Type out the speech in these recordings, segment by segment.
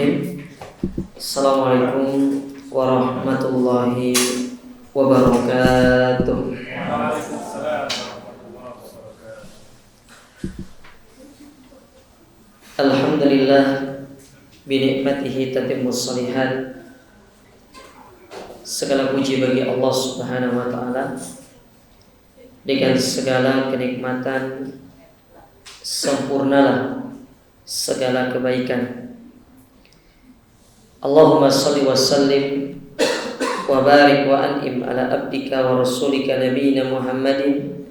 Bismillahirrahmanirrahim. Assalamualaikum warahmatullahi wabarakatuh. Alhamdulillah binikmatihi tatimmus shalihat. Segala puji bagi Allah Subhanahu wa taala. Dengan segala kenikmatan sempurnalah segala kebaikan. Allahumma salli wa sallim wa barik wa an'im ala abdika wa rasulika nabiyina Muhammadin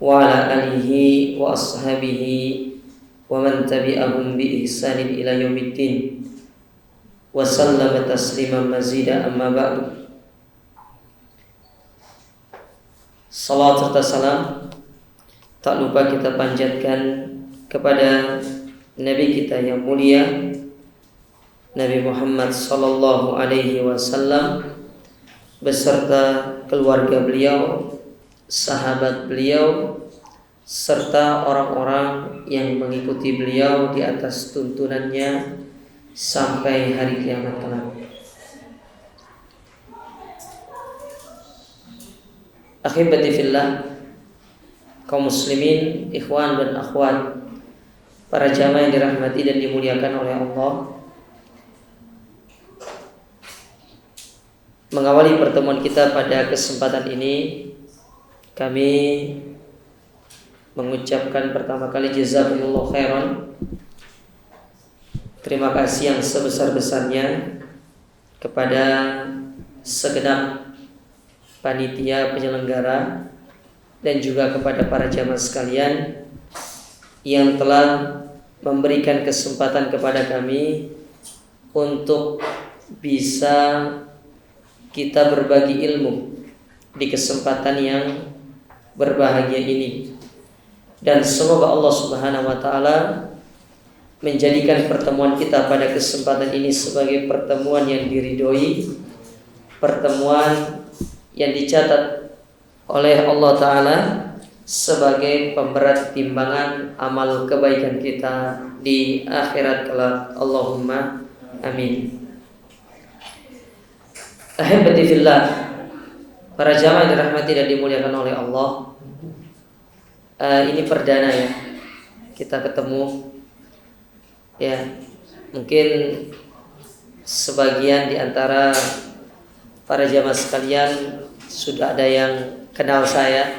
wa ala alihi wa ashabihi wa man tabi'ahum bi ihsanin ila yaumiddin wa sallama tasliman mazida amma ba'du. Salat serta salam tak lupa kita panjatkan kepada Nabi kita yang mulia, Nabi Muhammad sallallahu alaihi wasallam beserta keluarga beliau, sahabat beliau, serta orang-orang yang mengikuti beliau di atas tuntunannya sampai hari kiamat kelak. Akhibati fillah, kaum muslimin, ikhwan dan akhwat, para jamaah yang dirahmati dan dimuliakan oleh Allah. Mengawali pertemuan kita pada kesempatan ini, kami mengucapkan pertama kali jazakumullah khairan. Terima kasih yang sebesar-besarnya kepada segenap panitia penyelenggara dan juga kepada para jamaah sekalian yang telah memberikan kesempatan kepada kami untuk bisa kita berbagi ilmu di kesempatan yang berbahagia ini. Dan semoga Allah Subhanahu wa taala menjadikan pertemuan kita pada kesempatan ini sebagai pertemuan yang diridhoi, pertemuan yang dicatat oleh Allah taala sebagai pemberat timbangan amal kebaikan kita di akhirat kelak. Allahumma amin. Ahibati fillah, para jamaah yang dirahmati dan dimuliakan oleh Allah. Ini perdana ya kita ketemu. Ya, mungkin sebagian di antara para jamaah sekalian sudah ada yang kenal saya,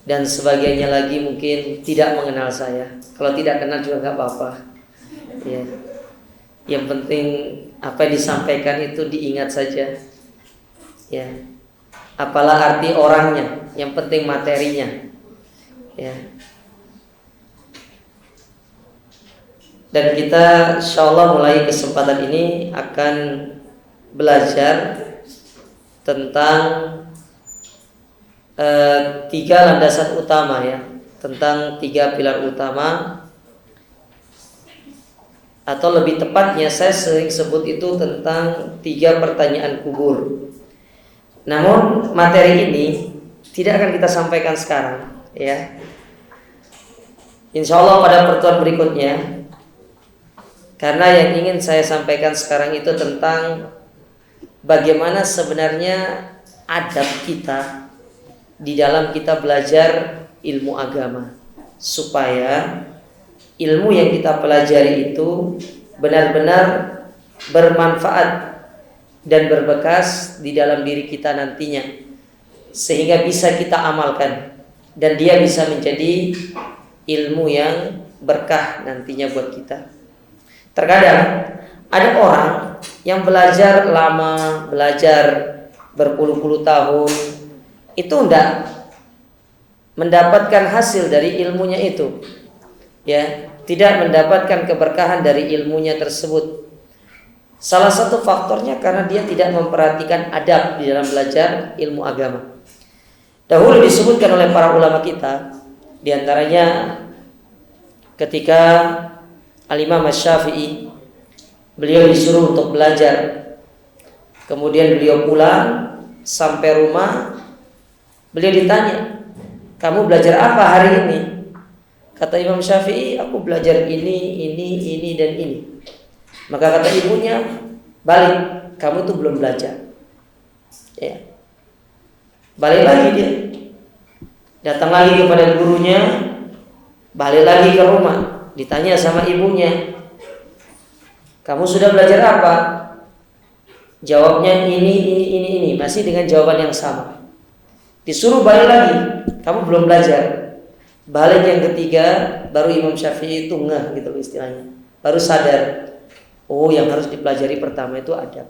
dan sebagiannya lagi mungkin tidak mengenal saya. Kalau tidak kenal juga nggak apa-apa. Ya. Yang penting apa yang disampaikan itu diingat saja. Ya. Apalah arti orangnya, yang penting materinya. Ya. Dan kita insyaallah mulai kesempatan ini akan belajar tentang tiga landasan utama ya, tentang tiga pilar utama, atau lebih tepatnya saya sering sebut itu tentang tiga pertanyaan kubur. Namun materi ini tidak akan kita sampaikan sekarang ya. Insyaallah pada pertemuan berikutnya, karena yang ingin saya sampaikan sekarang itu tentang bagaimana sebenarnya adab kita di dalam kita belajar ilmu agama, supaya ilmu yang kita pelajari itu benar-benar bermanfaat dan berbekas di dalam diri kita nantinya, sehingga bisa kita amalkan dan dia bisa menjadi ilmu yang berkah nantinya buat kita. Terkadang ada orang yang belajar lama, belajar berpuluh-puluh tahun, itu tidak mendapatkan hasil dari ilmunya itu, ya, tidak mendapatkan keberkahan dari ilmunya tersebut. Salah satu faktornya karena dia tidak memperhatikan adab di dalam belajar ilmu agama. Dahulu disebutkan oleh para ulama kita, di antaranya ketika Al-Imam Asy-Syafi'i, beliau disuruh untuk belajar. Kemudian beliau pulang, sampai rumah beliau ditanya, "Kamu belajar apa hari ini?" Kata Imam Syafi'i, "Aku belajar ini, dan ini." Maka kata ibunya, balik, kamu tuh belum belajar. Ya. Balik lagi dia, datang lagi kepada gurunya, balik lagi ke rumah, ditanya sama ibunya, kamu sudah belajar apa? Jawabnya ini, masih dengan jawaban yang sama. Disuruh balik lagi, kamu belum belajar. Balik yang ketiga, baru Imam Syafi'i itu ngeh gitu istilahnya, baru sadar, oh yang harus dipelajari pertama itu adab.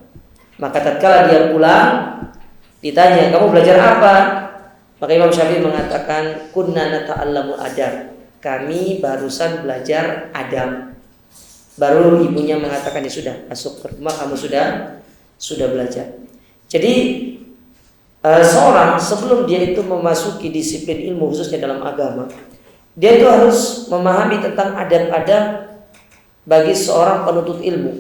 Maka tatkala dia pulang, ditanya, kamu belajar apa? Maka Imam Syafi'i mengatakan, kunna nata'allamu adab, kami barusan belajar adab. Baru ibunya mengatakan, ya sudah, masuk ke rumah, kamu sudah belajar. Jadi seorang sebelum dia itu memasuki disiplin ilmu khususnya dalam agama, dia itu harus memahami tentang adab-adab bagi seorang penuntut ilmu,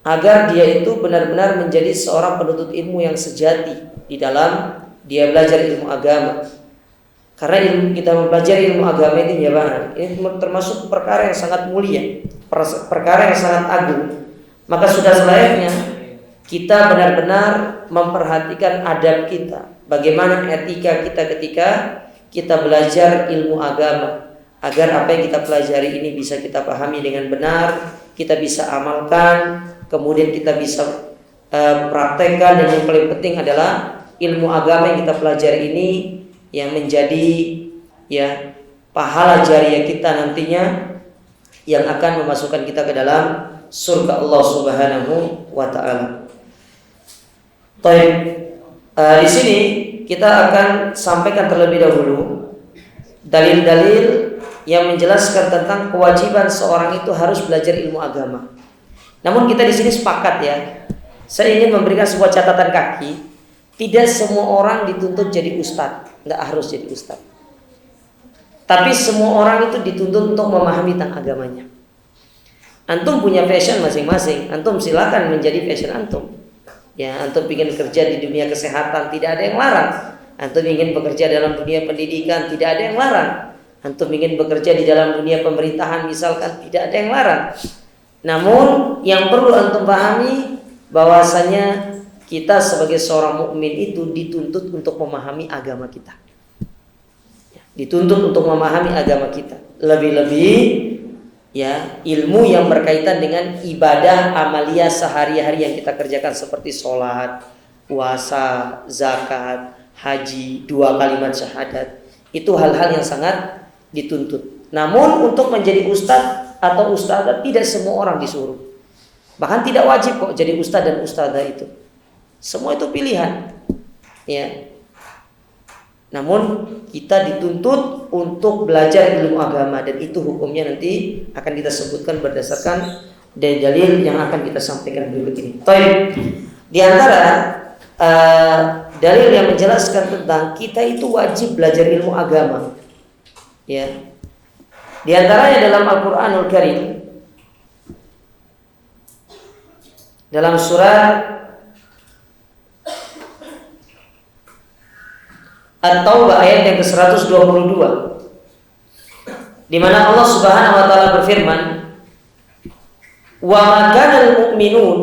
agar dia itu benar-benar menjadi seorang penuntut ilmu yang sejati di dalam dia belajar ilmu agama. Karena kita mempelajari ilmu agama ini, ya Bang, ini termasuk perkara yang sangat mulia, perkara yang sangat agung. Maka sudah selayaknya kita benar-benar memperhatikan adab kita, bagaimana etika kita ketika kita belajar ilmu agama, agar apa yang kita pelajari ini bisa kita pahami dengan benar, kita bisa amalkan, kemudian kita bisa praktekkan, dan yang paling penting adalah ilmu agama yang kita pelajari ini yang menjadi ya pahala jariah kita nantinya, yang akan memasukkan kita ke dalam surga Allah Subhanahu wa taala. Di sini kita akan sampaikan terlebih dahulu dalil-dalil yang menjelaskan tentang kewajiban seorang itu harus belajar ilmu agama. Namun kita di sini sepakat ya, saya ingin memberikan sebuah catatan kaki. Tidak semua orang dituntut jadi ustadz, nggak harus jadi ustadz. Tapi semua orang itu dituntut untuk memahami tentang agamanya. Antum punya passion masing-masing, antum silakan menjadi passion antum. Ya, antum ingin kerja di dunia kesehatan, tidak ada yang larang. Antum ingin bekerja dalam dunia pendidikan, tidak ada yang larang. Antum ingin bekerja di dalam dunia pemerintahan misalkan, tidak ada yang larang. Namun yang perlu antum pahami bahwasanya kita sebagai seorang mukmin itu dituntut untuk memahami agama kita. Dituntut untuk memahami agama kita. Lebih-lebih ya ilmu yang berkaitan dengan ibadah amalia sehari-hari yang kita kerjakan seperti sholat, puasa, zakat, haji, 2 kalimat syahadat. Itu hal-hal yang sangat dituntut. Namun untuk menjadi ustadz atau ustadzah tidak semua orang disuruh. Bahkan tidak wajib kok jadi ustadz dan ustadzah itu. Semua itu pilihan. Ya. Namun kita dituntut untuk belajar ilmu agama, dan itu hukumnya nanti akan kita sebutkan berdasarkan dari dalil yang akan kita sampaikan berikut ini. Di antara dalil yang menjelaskan tentang kita itu wajib belajar ilmu agama. Ya. Di antaranya dalam Al-Qur'anul Karim, dalam surah At-Taubah ayat yang ke-122, di mana Allah Subhanahu wa taala berfirman, "Wa ma kana al-mu'minun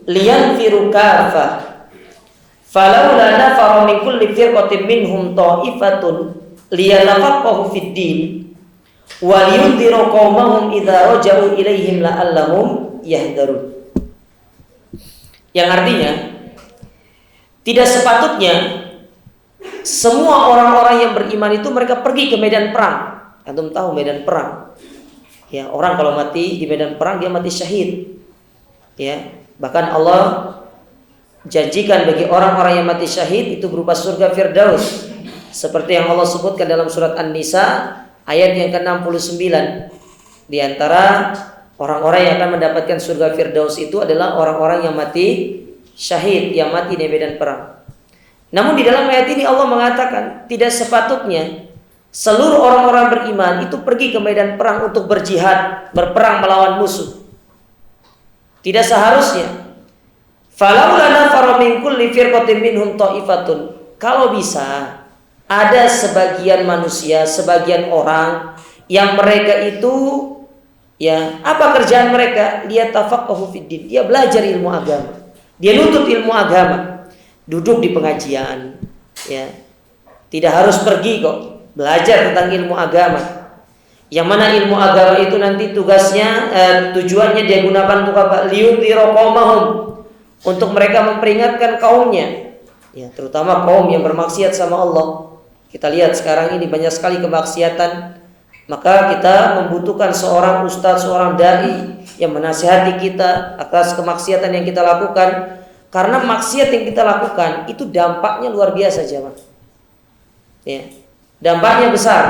liyanfiru kaffah, falawla nafara min kulli firqatin minhum ta'ifatun liyatafaqahu fid din wa liyunziru qaumahum idza raja'u ilaihim la'allahum yahdharun." Yang artinya, tidak sepatutnya semua orang-orang yang beriman itu mereka pergi ke medan perang. Antum tahu medan perang? Ya, orang kalau mati di medan perang dia mati syahid. Ya, bahkan Allah janjikan bagi orang-orang yang mati syahid itu berupa surga Firdaus. Seperti yang Allah sebutkan dalam surat An-Nisa ayat yang ke-69. Di antara orang-orang yang akan mendapatkan surga Firdaus itu adalah orang-orang yang mati syahid, yang mati di medan perang. Namun di dalam ayat ini Allah mengatakan tidak sepatutnya seluruh orang-orang beriman itu pergi ke medan perang untuk berjihad, berperang melawan musuh. Tidak seharusnya. Falaula nafara min kulli firqatin minhum ta'ifatun. Kalau bisa ada sebagian manusia, sebagian orang yang mereka itu Ya, apa kerjaan mereka? Liyatafaqahu fiddin. Dia belajar ilmu agama. Dia nuntut ilmu agama. Duduk di pengajian, ya. Tidak harus pergi kok, belajar tentang ilmu agama. Yang mana ilmu agama itu nanti tugasnya, tujuannya dia gunakan untuk apa? Liyudhira qaumahum, untuk mereka memperingatkan kaumnya. Ya, terutama kaum yang bermaksiat sama Allah. Kita lihat sekarang ini banyak sekali kemaksiatan. Maka kita membutuhkan seorang ustadz, seorang dai yang menasihati kita atas kemaksiatan yang kita lakukan. Karena maksiat yang kita lakukan itu dampaknya luar biasa, jemaah. Ya, dampaknya besar.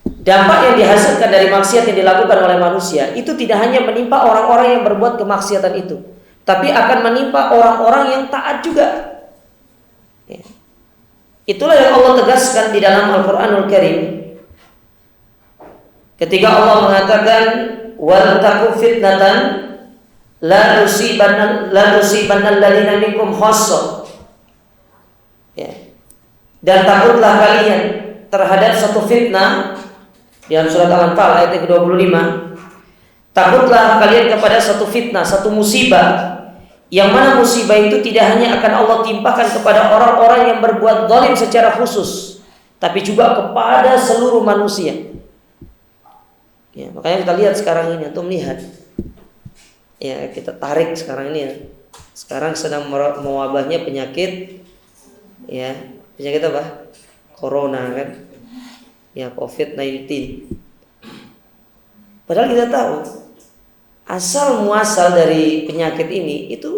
Dampak yang dihasilkan dari maksiat yang dilakukan oleh manusia itu tidak hanya menimpa orang-orang yang berbuat kemaksiatan itu, tapi akan menimpa orang-orang yang taat juga. Ya. Itulah yang Allah tegaskan di dalam Al-Qur'anul Karim. Ketika Allah mengatakan wal taku fitnatan la tusibanna alladziina minkum khassah. Ya. Dan takutlah kalian terhadap satu fitnah dalam surat Al-Anfal ayat yang ke-25. Takutlah kalian kepada satu fitnah, satu musibah, yang mana musibah itu tidak hanya akan Allah timpakan kepada orang-orang yang berbuat zalim secara khusus, tapi juga kepada seluruh manusia. Ya, makanya kita lihat sekarang ini, antum lihat. Ya, kita tarik sekarang ini ya. Sekarang sedang mewabahnya penyakit, ya, penyakit apa? Corona kan? Ya, COVID-19. Padahal kita tahu asal muasal dari penyakit ini itu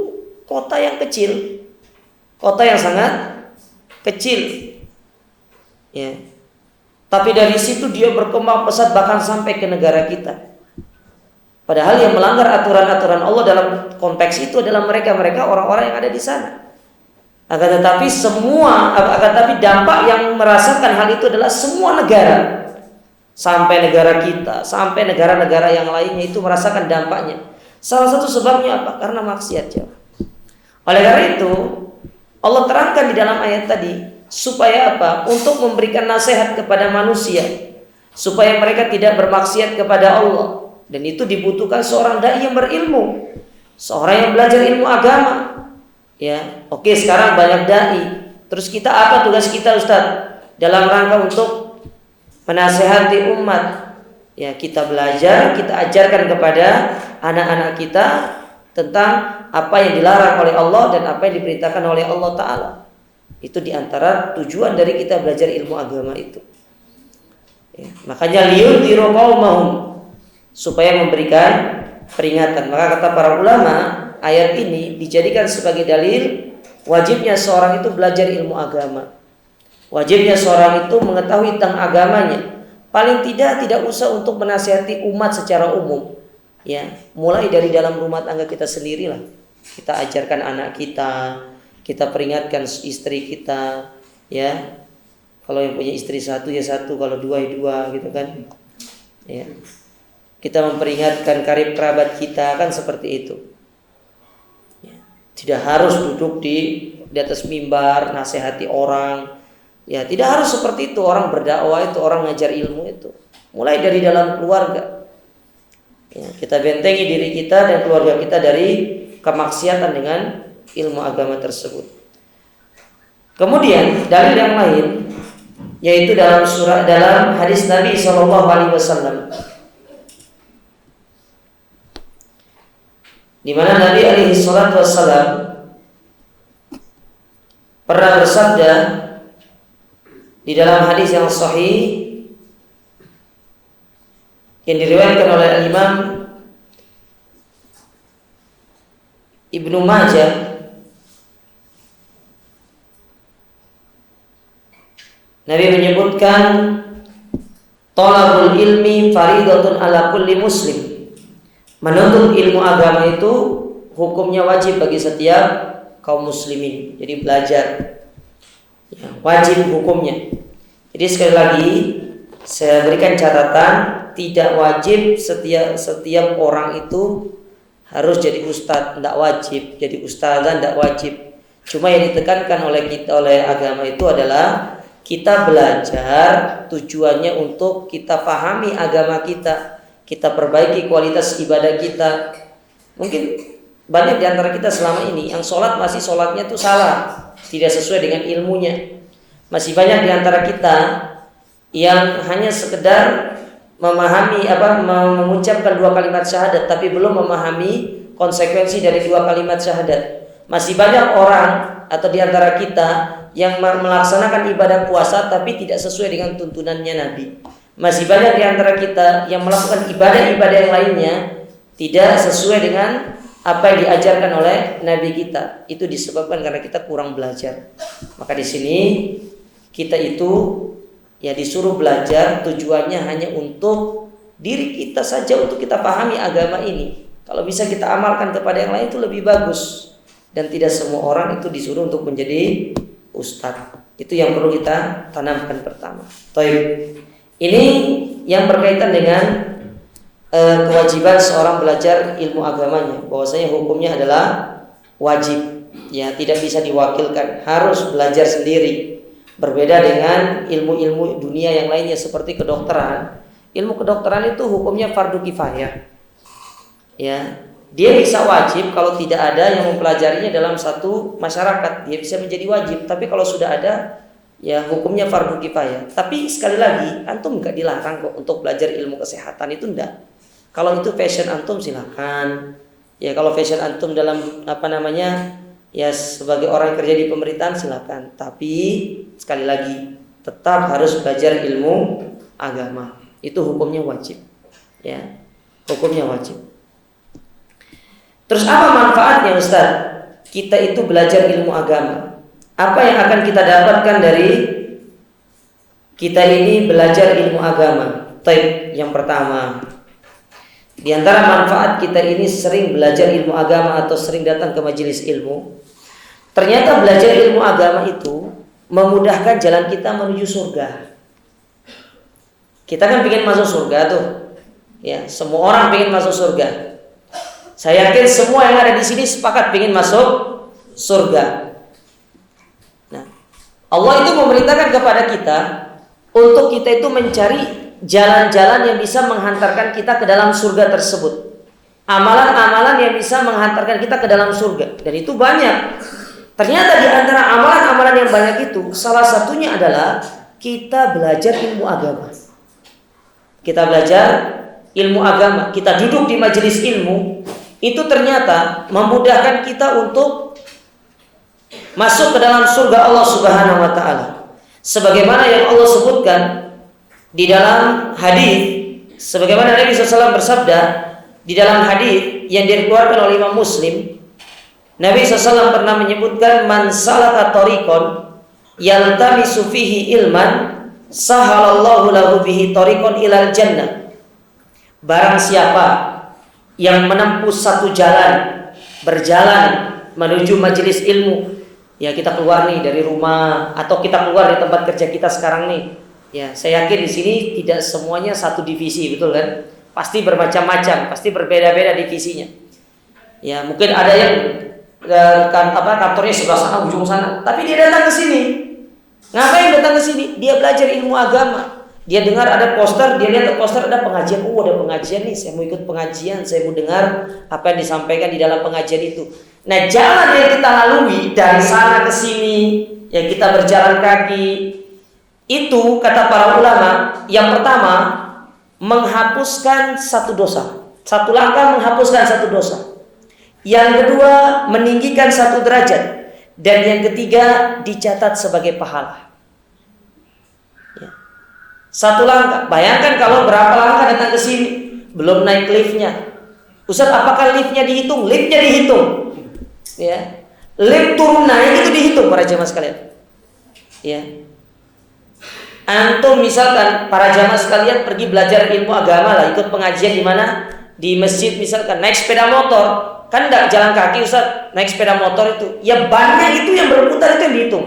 kota yang kecil, kota yang sangat kecil, ya. Tapi dari situ dia berkembang pesat bahkan sampai ke negara kita. Padahal yang melanggar aturan-aturan Allah dalam konteks itu adalah mereka-mereka orang-orang yang ada di sana. Akan tetapi dampak yang merasakan hal itu adalah semua negara. Sampai negara kita, sampai negara-negara yang lainnya itu merasakan dampaknya. Salah satu sebabnya apa? Karena maksiat, ya. Oleh karena itu, Allah terangkan di dalam ayat tadi supaya apa? Untuk memberikan nasihat kepada manusia supaya mereka tidak bermaksiat kepada Allah. Dan itu dibutuhkan seorang dai yang berilmu, seorang yang belajar ilmu agama. Ya, oke, sekarang banyak dai. Terus kita apa tugas kita, Ustaz? Dalam rangka untuk menasehati umat. Ya, kita belajar, kita ajarkan kepada anak-anak kita tentang apa yang dilarang oleh Allah dan apa yang diperintahkan oleh Allah Ta'ala. Itu diantara tujuan dari kita belajar ilmu agama itu. Ya, makanya liyudhiru qaumahum, supaya memberikan peringatan. Maka kata para ulama, ayat ini dijadikan sebagai dalil wajibnya seorang itu belajar ilmu agama. Wajibnya seorang itu mengetahui tentang agamanya. Paling tidak usah untuk menasihati umat secara umum. Ya, mulai dari dalam rumah tangga kita sendirilah. Kita ajarkan anak kita, kita peringatkan istri kita, ya. Kalau yang punya istri satu ya satu, kalau dua ya dua, gitu kan. Ya. Kita memperingatkan karib kerabat kita, kan seperti itu. Ya. Tidak harus duduk di atas mimbar nasihati orang. Ya, tidak harus seperti itu. Orang berdakwah itu, orang ngajar ilmu itu mulai dari dalam keluarga. Ya, kita bentengi diri kita dan keluarga kita dari kemaksiatan dengan ilmu agama tersebut. Kemudian dalil yang lain yaitu dalam hadis Nabi SAW, di mana Nabi SAW pernah bersabda di dalam hadis yang sahih yang diriwayatkan oleh Imam Ibnu Majah, Nabi menyebutkan thalabul ilmi faridatun ala kulli muslim. Menuntut ilmu agama itu hukumnya wajib bagi setiap kaum muslimin. Jadi belajar, ya, wajib hukumnya. Jadi sekali lagi saya berikan catatan, tidak wajib setiap orang itu harus jadi ustadz, tidak wajib. Jadi ustadzah tidak wajib. Cuma yang ditekankan oleh agama itu adalah Kita belajar tujuannya untuk kita pahami agama kita, kita perbaiki kualitas ibadah kita. Mungkin banyak di antara kita selama ini yang sholat masih sholatnya tuh salah, tidak sesuai dengan ilmunya. Masih banyak di antara kita yang hanya sekedar memahami mengucapkan 2 kalimat syahadat tapi belum memahami konsekuensi dari 2 kalimat syahadat. Masih banyak orang atau di antara kita yang melaksanakan ibadah puasa tapi tidak sesuai dengan tuntunannya Nabi. Masih banyak di antara kita yang melakukan ibadah-ibadah yang lainnya tidak sesuai dengan apa yang diajarkan oleh Nabi kita. Itu disebabkan karena kita kurang belajar. Maka di sini kita itu ya disuruh belajar, tujuannya hanya untuk diri kita saja, untuk kita pahami agama ini. Kalau bisa kita amalkan kepada yang lain itu lebih bagus. Dan tidak semua orang itu disuruh untuk menjadi ustadz. Itu yang perlu kita tanamkan pertama. Taib. Ini yang berkaitan dengan kewajiban seorang belajar ilmu agamanya. Bahwasanya hukumnya adalah wajib. Ya, tidak bisa diwakilkan, harus belajar sendiri. Berbeda dengan ilmu-ilmu dunia yang lainnya seperti kedokteran. Ilmu kedokteran itu hukumnya fardu kifayah. Ya, dia bisa wajib kalau tidak ada yang mempelajarinya dalam satu masyarakat, dia bisa menjadi wajib. Tapi kalau sudah ada, ya hukumnya fardu kifayah. Tapi sekali lagi, antum nggak dilarang kok untuk belajar ilmu kesehatan, itu enggak. Kalau itu passion antum silakan. Ya kalau passion antum dalam ya sebagai orang yang kerja di pemerintahan silakan. Tapi sekali lagi tetap harus belajar ilmu agama. Itu hukumnya wajib. Ya, hukumnya wajib. Terus apa manfaatnya Ustaz? Kita itu belajar ilmu agama. Apa yang akan kita dapatkan dari kita ini belajar ilmu agama? Taib, yang pertama, di antara manfaat kita ini sering belajar ilmu agama atau sering datang ke majelis ilmu. Ternyata belajar ilmu agama itu memudahkan jalan kita menuju surga. Kita kan pengen masuk surga tuh. Ya, semua orang pengen masuk surga. Saya yakin semua yang ada di sini sepakat pengen masuk surga. Nah, Allah itu memerintahkan kepada kita untuk kita itu mencari jalan-jalan yang bisa menghantarkan kita ke dalam surga tersebut. Amalan-amalan yang bisa menghantarkan kita ke dalam surga. Dan itu banyak. Ternyata di antara amalan-amalan yang banyak itu, salah satunya adalah kita belajar ilmu agama. Kita belajar ilmu agama, kita duduk di majelis ilmu, itu ternyata memudahkan kita untuk masuk ke dalam surga Allah Subhanahu wa taala. Sebagaimana yang Allah sebutkan di dalam hadis, sebagaimana Nabi SAW bersabda di dalam hadis yang dikeluarkan oleh Imam Muslim, Nabi SAW pernah menyebutkan man salaka tariqan yaltamisu fihi ilman sahalallahu lahu bihi tariqan ilal jannah. Barang siapa yang menempuh satu jalan, berjalan menuju majelis ilmu, ya kita keluar nih dari rumah atau kita keluar dari tempat kerja kita sekarang nih. Ya, saya yakin di sini tidak semuanya satu divisi, betul kan? Pasti bermacam-macam, pasti berbeda-beda divisinya. Ya, mungkin ada yang kantornya sebelah sana, ujung sana, tapi dia datang ke sini. Ngapain datang ke sini? Dia belajar ilmu agama. Dia dengar ada poster, dia lihat poster ada pengajian. Oh, ada pengajian nih, saya mau ikut pengajian, saya mau dengar apa yang disampaikan di dalam pengajian itu. Nah, jalan yang kita lalui dari sana ke sini, ya kita berjalan kaki, itu kata para ulama, yang pertama menghapuskan satu dosa. Satu langkah menghapuskan satu dosa. Yang kedua meninggikan satu derajat. Dan yang ketiga dicatat sebagai pahala. Satu langkah, bayangkan kalau berapa langkah datang ke sini, belum naik liftnya. Ustaz, apakah liftnya dihitung? Liftnya dihitung. Ya, lift turun naik itu dihitung para jamaah sekalian. Ya, antum misalkan para jamaah sekalian pergi belajar ilmu agama lah, ikut pengajian di mana? Di masjid misalkan, naik sepeda motor, kan enggak jalan kaki Ustaz, naik sepeda motor itu, ya bannya itu yang berputar itu yang dihitung.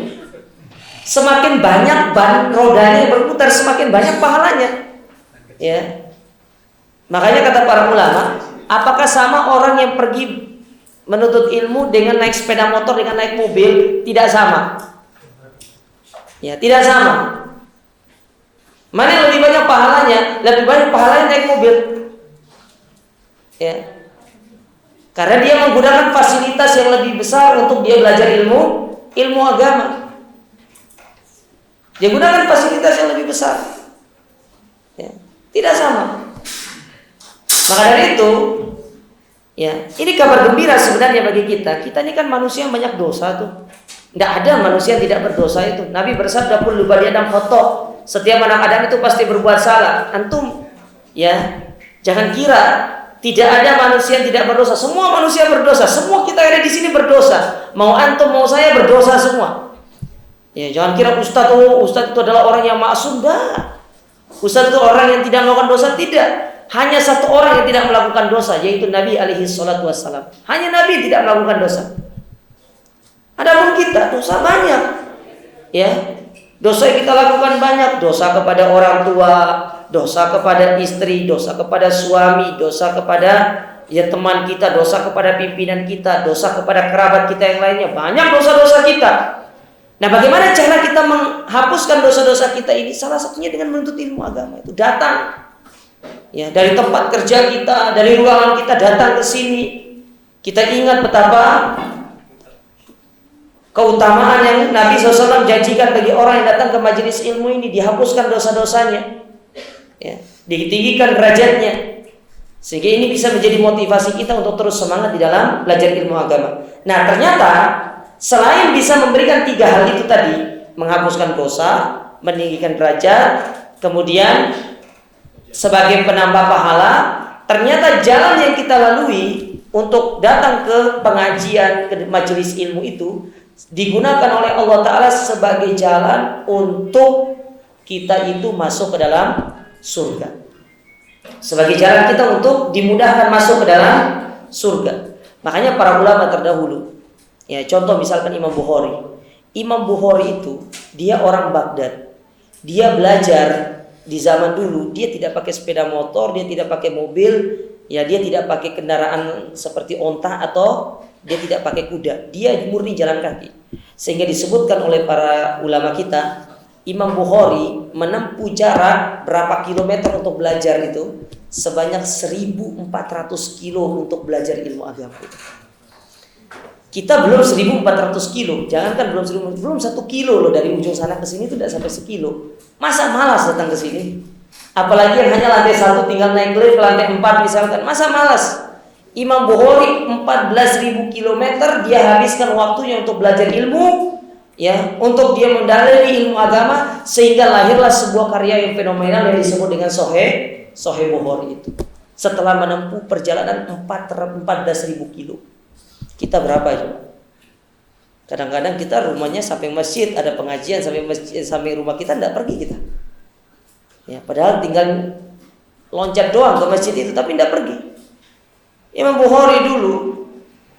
Semakin banyak ban rodanya yang berputar, semakin banyak pahalanya. Ya. Makanya kata para ulama, apakah sama orang yang pergi menuntut ilmu dengan naik sepeda motor dengan naik mobil? Tidak sama. Ya, tidak sama. Mana yang lebih banyak pahalanya? Lebih banyak pahalanya naik mobil. Ya. Karena dia menggunakan fasilitas yang lebih besar untuk dia belajar ilmu agama. Dia gunakan fasilitas yang lebih besar. Ya. Tidak sama. Maka dari itu, ya, ini kabar gembira sebenarnya bagi kita. Kita ini kan manusia yang banyak dosa tuh. Tidak ada manusia yang tidak berdosa itu. Nabi bersabda, kullu bani Adam khata'. Setiap anak Adam itu pasti berbuat salah. Antum, ya, jangan kira tidak ada manusia yang tidak berdosa. Semua manusia berdosa. Semua kita ada di sini berdosa. Mau antum, mau saya berdosa semua. Ya, jangan kira ustaz itu adalah orang yang maksum. Dah. Ustaz itu orang yang tidak melakukan dosa. Tidak. Hanya satu orang yang tidak melakukan dosa, yaitu Nabi alaihi salatu wassalam. Hanya Nabi yang tidak melakukan dosa. Adapun kita dosa banyak. Ya. Dosa yang kita lakukan banyak, dosa kepada orang tua, dosa kepada istri, dosa kepada suami, dosa kepada ya teman kita, dosa kepada pimpinan kita, dosa kepada kerabat kita yang lainnya. Banyak dosa-dosa kita. Nah, bagaimana cara kita menghapuskan dosa-dosa kita ini? Salah satunya dengan menuntut ilmu agama. Itu datang ya dari tempat kerja kita, dari ruangan kita datang ke sini. Kita ingat betapa keutamaan yang Nabi SAW janjikan bagi orang yang datang ke majelis ilmu ini, dihapuskan dosa-dosanya, ya, ditinggikan derajatnya, sehingga ini bisa menjadi motivasi kita untuk terus semangat di dalam belajar ilmu agama. Nah, ternyata selain bisa memberikan 3 hal itu tadi, menghapuskan dosa, meninggikan derajat, kemudian sebagai penambah pahala, ternyata jalan yang kita lalui untuk datang ke pengajian, ke majelis ilmu itu digunakan oleh Allah Ta'ala sebagai jalan untuk kita itu masuk ke dalam surga. Sebagai jalan kita untuk dimudahkan masuk ke dalam surga. Makanya para ulama terdahulu, ya, contoh misalkan Imam Bukhari. Imam Bukhari itu dia orang Baghdad. Dia belajar di zaman dulu, dia tidak pakai sepeda motor, dia tidak pakai mobil, ya, dia tidak pakai kendaraan seperti onta atau dia tidak pakai kuda, dia murni jalan kaki. Sehingga disebutkan oleh para ulama kita, Imam Bukhari menempuh jarak berapa kilometer untuk belajar itu? Sebanyak 1.400 kilo untuk belajar ilmu agama. Kita belum 1.400 kilo, jangankan belum 1 kilo loh, dari ujung sana ke sini itu tidak sampai 1 kilo. Masa malas datang ke sini? Apalagi yang hanya lantai 1 tinggal naik lift ke lantai 4 misalkan, masa malas? Imam Bukhari 14.000 kilometer dia habiskan waktunya untuk belajar ilmu, ya, untuk dia mendalami ilmu agama, sehingga lahirlah sebuah karya yang fenomenal yang disebut dengan Sahih Bukhari itu. Setelah menempuh perjalanan 14.000 kilo. Kita berapa itu? Kadang-kadang kita rumahnya sampai masjid, ada pengajian sampai masjid, sampai rumah kita tidak pergi kita. Ya, padahal tinggal loncat doang ke masjid itu, tapi tidak pergi. Imam Bukhari dulu,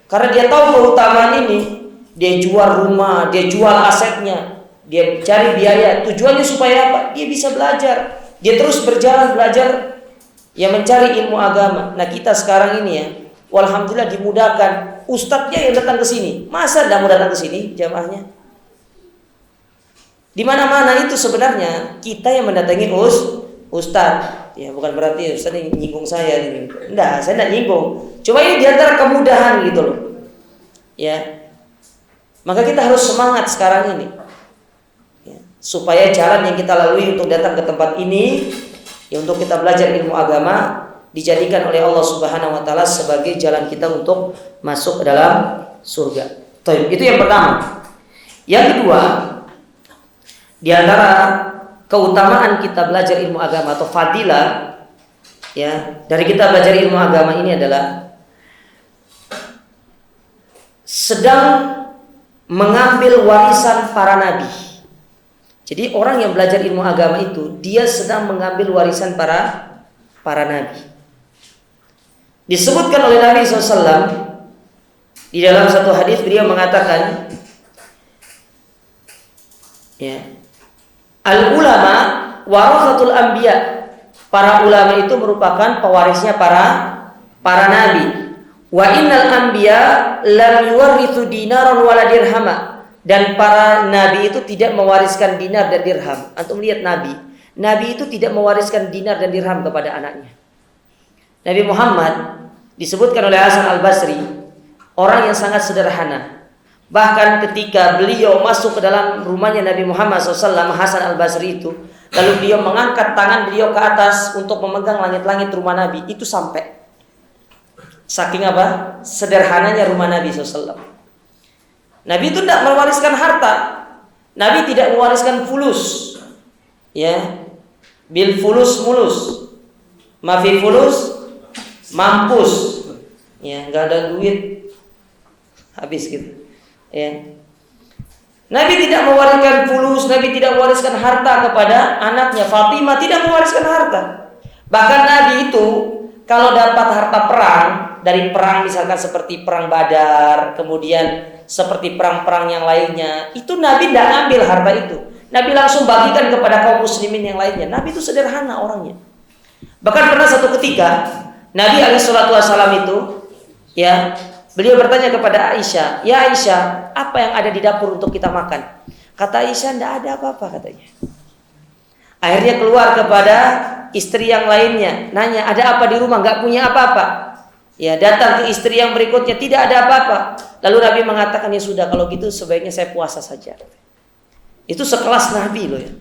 karena dia tahu keutamaan ini, dia jual rumah, dia jual asetnya, dia cari biaya. Tujuannya supaya apa? Dia bisa belajar. Dia terus berjalan belajar, ya, mencari ilmu agama. Nah, kita sekarang ini, ya, walhamdulillah dimudahkan. Ustadznya yang datang ke sini, masa tidak mau datang ke sini jamaahnya? Di mana-mana itu sebenarnya kita yang mendatangi ustadz. Ya, bukan berarti ustadz ini nyinggung saya ini. Enggak, saya tidak nyinggung. Cuma ini diantara kemudahan gitu loh. Ya. Maka kita harus semangat sekarang ini. Ya, supaya jalan yang kita lalui untuk datang ke tempat ini, ya, untuk kita belajar ilmu agama, dijadikan oleh Allah Subhanahu wa taala sebagai jalan kita untuk masuk ke dalam surga. Itu yang pertama. Yang kedua, di antara keutamaan kita belajar ilmu agama atau fadilah, ya, dari kita belajar ilmu agama ini adalah sedang mengambil warisan para nabi. Jadi orang yang belajar ilmu agama itu dia sedang mengambil warisan para nabi. Disebutkan oleh Nabi SAW di dalam satu hadis, beliau mengatakan, ya, al-ulama warathatul anbiya. Para ulama itu merupakan pewarisnya para nabi. Wa innal anbiya lam yuwarithu dinaran wala dirhama. Dan para nabi itu tidak mewariskan dinar dan dirham. Antum lihat Nabi itu tidak mewariskan dinar dan dirham kepada anaknya. Nabi Muhammad disebutkan oleh Hasan Al-Basri orang yang sangat sederhana. Bahkan ketika beliau masuk ke dalam rumahnya Nabi Muhammad SAW, Hasan Al-Basri itu, lalu beliau mengangkat tangan beliau ke atas untuk memegang langit-langit rumah Nabi, itu sampai. Saking apa? Sederhananya rumah Nabi SAW. Nabi itu tidak mewariskan harta. Nabi tidak mewariskan fulus. Ya. Bil fulus mulus. Mafi fulus mampus. Ya, enggak ada duit. Habis gitu. Ya. Nabi tidak mewariskan fulus, Nabi tidak mewariskan harta kepada anaknya. Fatimah tidak mewariskan harta. Bahkan Nabi itu kalau dapat harta perang, dari perang misalkan seperti perang Badar, kemudian seperti perang-perang yang lainnya, itu Nabi tidak ambil harta itu. Nabi langsung bagikan kepada kaum muslimin yang lainnya. Nabi itu sederhana orangnya. Bahkan pernah satu ketika Nabi SAW itu, ya, beliau bertanya kepada Aisyah, "Ya Aisyah, apa yang ada di dapur untuk kita makan?" Kata Aisyah, "Tidak ada apa-apa," katanya. Akhirnya keluar kepada istri yang lainnya, nanya, "Ada apa di rumah?" Nggak punya apa-apa. Ya, datang ke istri yang berikutnya, tidak ada apa-apa. Lalu Nabi mengatakan, "Ya sudah, kalau gitu sebaiknya saya puasa saja." Itu sekelas Nabi loh ya.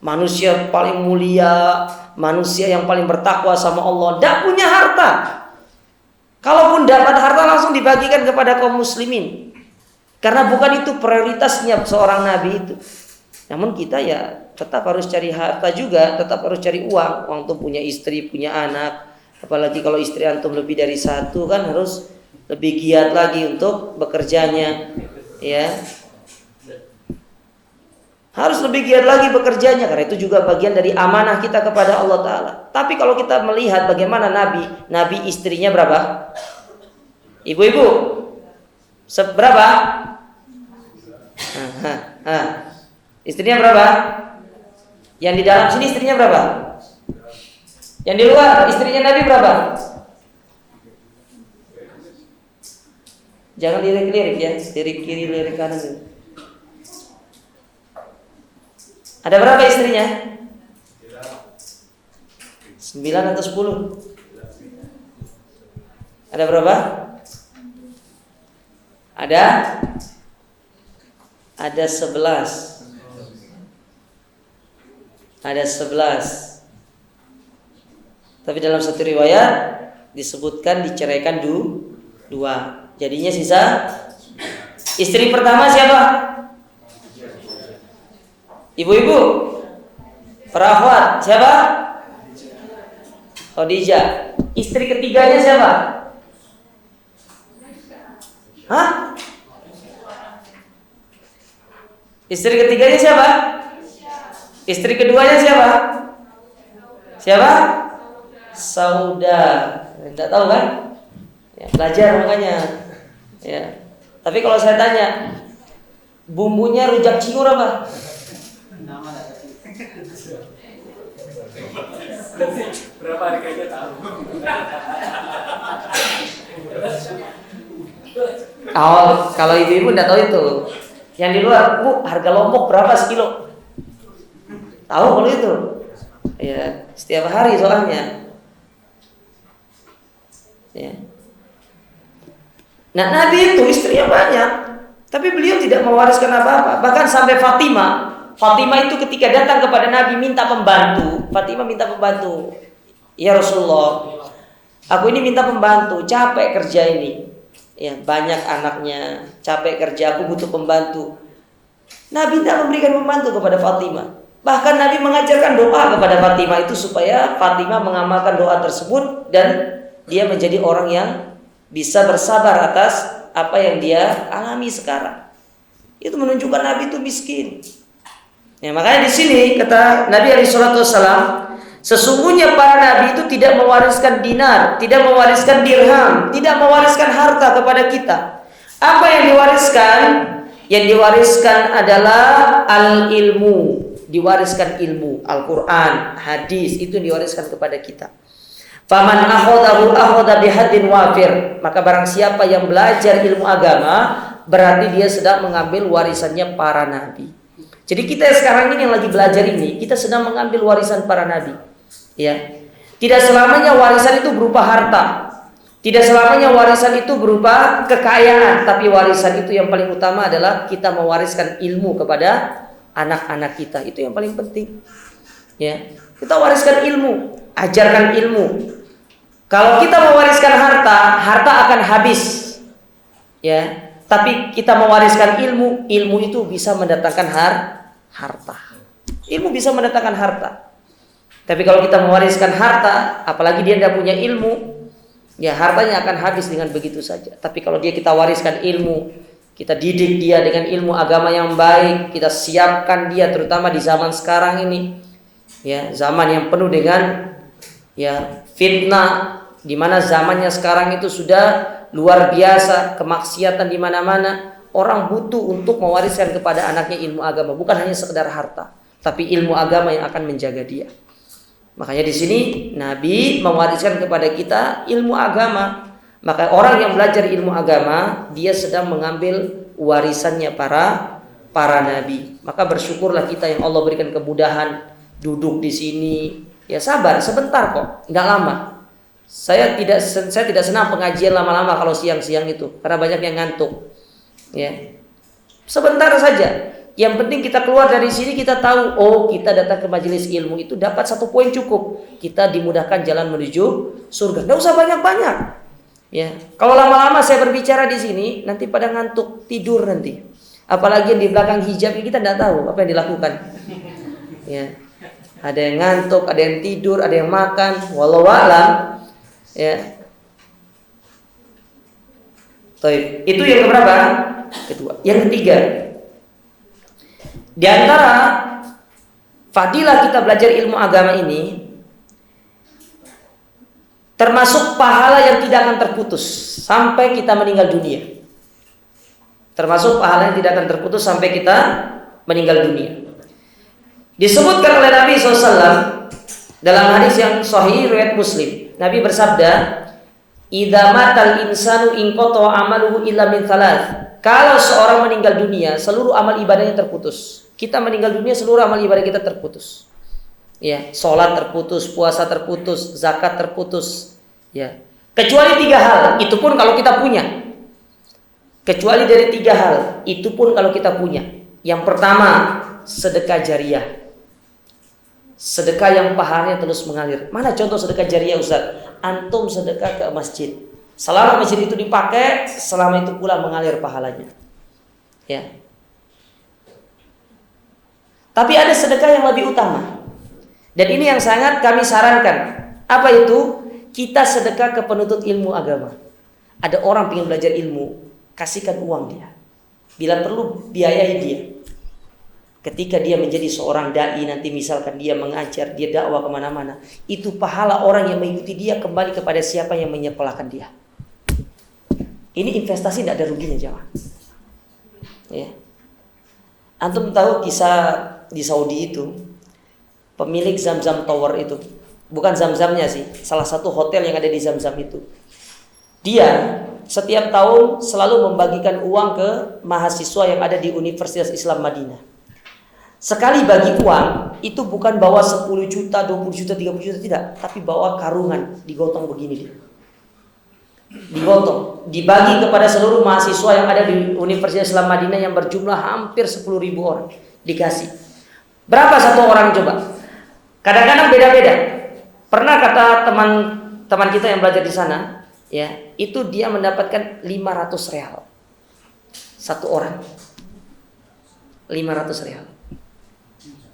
Manusia paling mulia, manusia yang paling bertakwa sama Allah, tidak punya harta. Kalaupun dapat harta langsung dibagikan kepada kaum muslimin. Karena bukan itu prioritasnya seorang Nabi itu. Namun kita ya tetap harus cari harta juga, tetap harus cari uang. Uang tuh punya istri, punya anak. Apalagi kalau istri antum lebih dari satu, kan harus lebih giat lagi untuk bekerjanya, ya. Harus lebih giat lagi bekerjanya, karena itu juga bagian dari amanah kita kepada Allah Ta'ala. Tapi kalau kita melihat bagaimana Nabi istrinya berapa? Ibu-ibu, seberapa? Istrinya berapa? Yang di dalam sini istrinya berapa? Yang di luar istrinya Nabi berapa? Jangan lirik-lirik ya, lirik kiri, lirik kanan. Ada berapa istrinya? 9 atau 10? Ada berapa? Ada 11. Ada 11. Tapi dalam satu riwayat disebutkan diceraikan dua. Jadinya sisa. Istri pertama siapa? Ibu-ibu, para akhwat, siapa? Khadijah. Istri ketiganya siapa? Hah? Istri ketiganya siapa? Istri keduanya siapa? Siapa? Sauda. Tidak tahu kan? Ya, belajar makanya. Ya. Tapi kalau saya tanya, bumbunya rujak cingur apa? Berapa harganya tahu? Kalau ibu-ibu tidak tahu itu. Yang di luar, "Bu, harga lombok berapa sekilo?" Tahu kalau itu? Ya, setiap hari soalnya. Ya. Nah, Nabi itu istrinya banyak, tapi beliau tidak mewariskan apa-apa. Bahkan sampai Fatimah itu ketika datang kepada Nabi minta pembantu. Fatimah minta pembantu. "Ya Rasulullah, aku ini minta pembantu, capek kerja ini. Ya, banyak anaknya, capek kerja, aku butuh pembantu." Nabi tidak memberikan pembantu kepada Fatimah. Bahkan Nabi mengajarkan doa kepada Fatimah itu supaya Fatimah mengamalkan doa tersebut dan dia menjadi orang yang bisa bersabar atas apa yang dia alami sekarang. Itu menunjukkan Nabi itu miskin. Ya, makanya di sini kata Nabi SAW, sesungguhnya para nabi itu tidak mewariskan dinar, tidak mewariskan dirham, tidak mewariskan harta kepada kita. Apa yang diwariskan? Yang diwariskan adalah al-ilmu, diwariskan ilmu, Al-Quran, hadis, itu diwariskan kepada kita. Faman akhodahu akhoda bihadin wafir, maka barang siapa yang belajar ilmu agama, berarti dia sedang mengambil warisannya para nabi. Jadi kita sekarang ini yang lagi belajar ini, kita sedang mengambil warisan para nabi. Ya. Tidak selamanya warisan itu berupa harta. Tidak selamanya warisan itu berupa kekayaan, tapi warisan itu yang paling utama adalah kita mewariskan ilmu kepada anak-anak kita. Itu yang paling penting. Ya. Kita wariskan ilmu, ajarkan ilmu. Kalau kita mewariskan harta, harta akan habis. Ya. Tapi kita mewariskan ilmu, ilmu itu bisa mendatangkan harta. Ilmu bisa mendatangkan harta. Tapi kalau kita mewariskan harta, apalagi dia tidak punya ilmu, ya hartanya akan habis dengan begitu saja. Tapi kalau kita wariskan ilmu, kita didik dia dengan ilmu agama yang baik, kita siapkan dia terutama di zaman sekarang ini, ya zaman yang penuh dengan ya fitnah, di mana zamannya sekarang itu sudah luar biasa, kemaksiatan di mana-mana. Orang butuh untuk mewariskan kepada anaknya ilmu agama, bukan hanya sekedar harta, tapi ilmu agama yang akan menjaga dia. Makanya di sini Nabi mewariskan kepada kita ilmu agama. Maka orang yang belajar ilmu agama, dia sedang mengambil warisannya para nabi. Maka bersyukurlah kita yang Allah berikan kemudahan duduk di sini. Ya sabar, sebentar kok, nggak lama. Saya tidak senang pengajian lama-lama kalau siang-siang itu, karena banyak yang ngantuk. Ya, sebentar saja. Yang penting kita keluar dari sini, kita tahu, oh kita datang ke majelis ilmu itu dapat 1 poin cukup. Kita dimudahkan jalan menuju surga. Nggak usah banyak-banyak. Ya, kalau lama-lama saya berbicara di sini, nanti pada ngantuk, tidur nanti. Apalagi yang di belakang hijab kita nggak tahu apa yang dilakukan. Ya, ada yang ngantuk, ada yang tidur, ada yang makan. Wallahu a'lam. Ya, itu yang keberapa? Kedua. Yang ketiga. Di antara fadilah kita belajar ilmu agama ini, termasuk pahala yang tidak akan terputus sampai kita meninggal dunia. Termasuk pahala yang tidak akan terputus sampai kita meninggal dunia. Disebutkan oleh Nabi SAW dalam hadis yang sahih riwayat Muslim. Nabi bersabda, "Idza matal insanu inqata amaluhu illa min thalath." Kalau seorang meninggal dunia, seluruh amal ibadahnya terputus. Kita meninggal dunia, seluruh amal ibadah kita terputus. Ya, salat terputus, puasa terputus, zakat terputus. Ya, kecuali 3 hal. Itu pun kalau kita punya. Kecuali dari 3 hal. Itu pun kalau kita punya. Yang pertama, sedekah jariah. Sedekah yang pahalanya terus mengalir. Mana contoh sedekah jariah, Ustaz? Antum sedekah ke masjid. Selama masjid itu dipakai, selama itu pula mengalir pahalanya. Ya. Tapi ada sedekah yang lebih utama. Dan ini yang sangat kami sarankan. Apa itu? Kita sedekah ke penuntut ilmu agama. Ada orang ingin belajar ilmu, kasihkan uang dia. Bila perlu, biayai dia. Ketika dia menjadi seorang da'i, nanti misalkan dia mengajar, dia dakwah kemana-mana, itu pahala orang yang mengikuti dia kembali kepada siapa yang menyekolahkan dia. Ini investasi tidak ada ruginya, jemaah. Ya. Antum tahu kisah di Saudi itu, pemilik Zamzam Tower itu, bukan Zamzamnya sih, salah satu hotel yang ada di Zamzam itu. Dia setiap tahun selalu membagikan uang ke mahasiswa yang ada di Universitas Islam Madinah. Sekali bagi uang, itu bukan bawa 10 juta, 20 juta, 30 juta, tidak. Tapi bawa karungan, digotong begini dia. Digotong, dibagi kepada seluruh mahasiswa yang ada di Universitas Islam Madinah yang berjumlah hampir 10.000 orang. Dikasih. Berapa satu orang coba? Kadang-kadang beda-beda. Pernah kata teman kita yang belajar di sana, ya, itu dia mendapatkan 500 real. Satu orang. 500 real.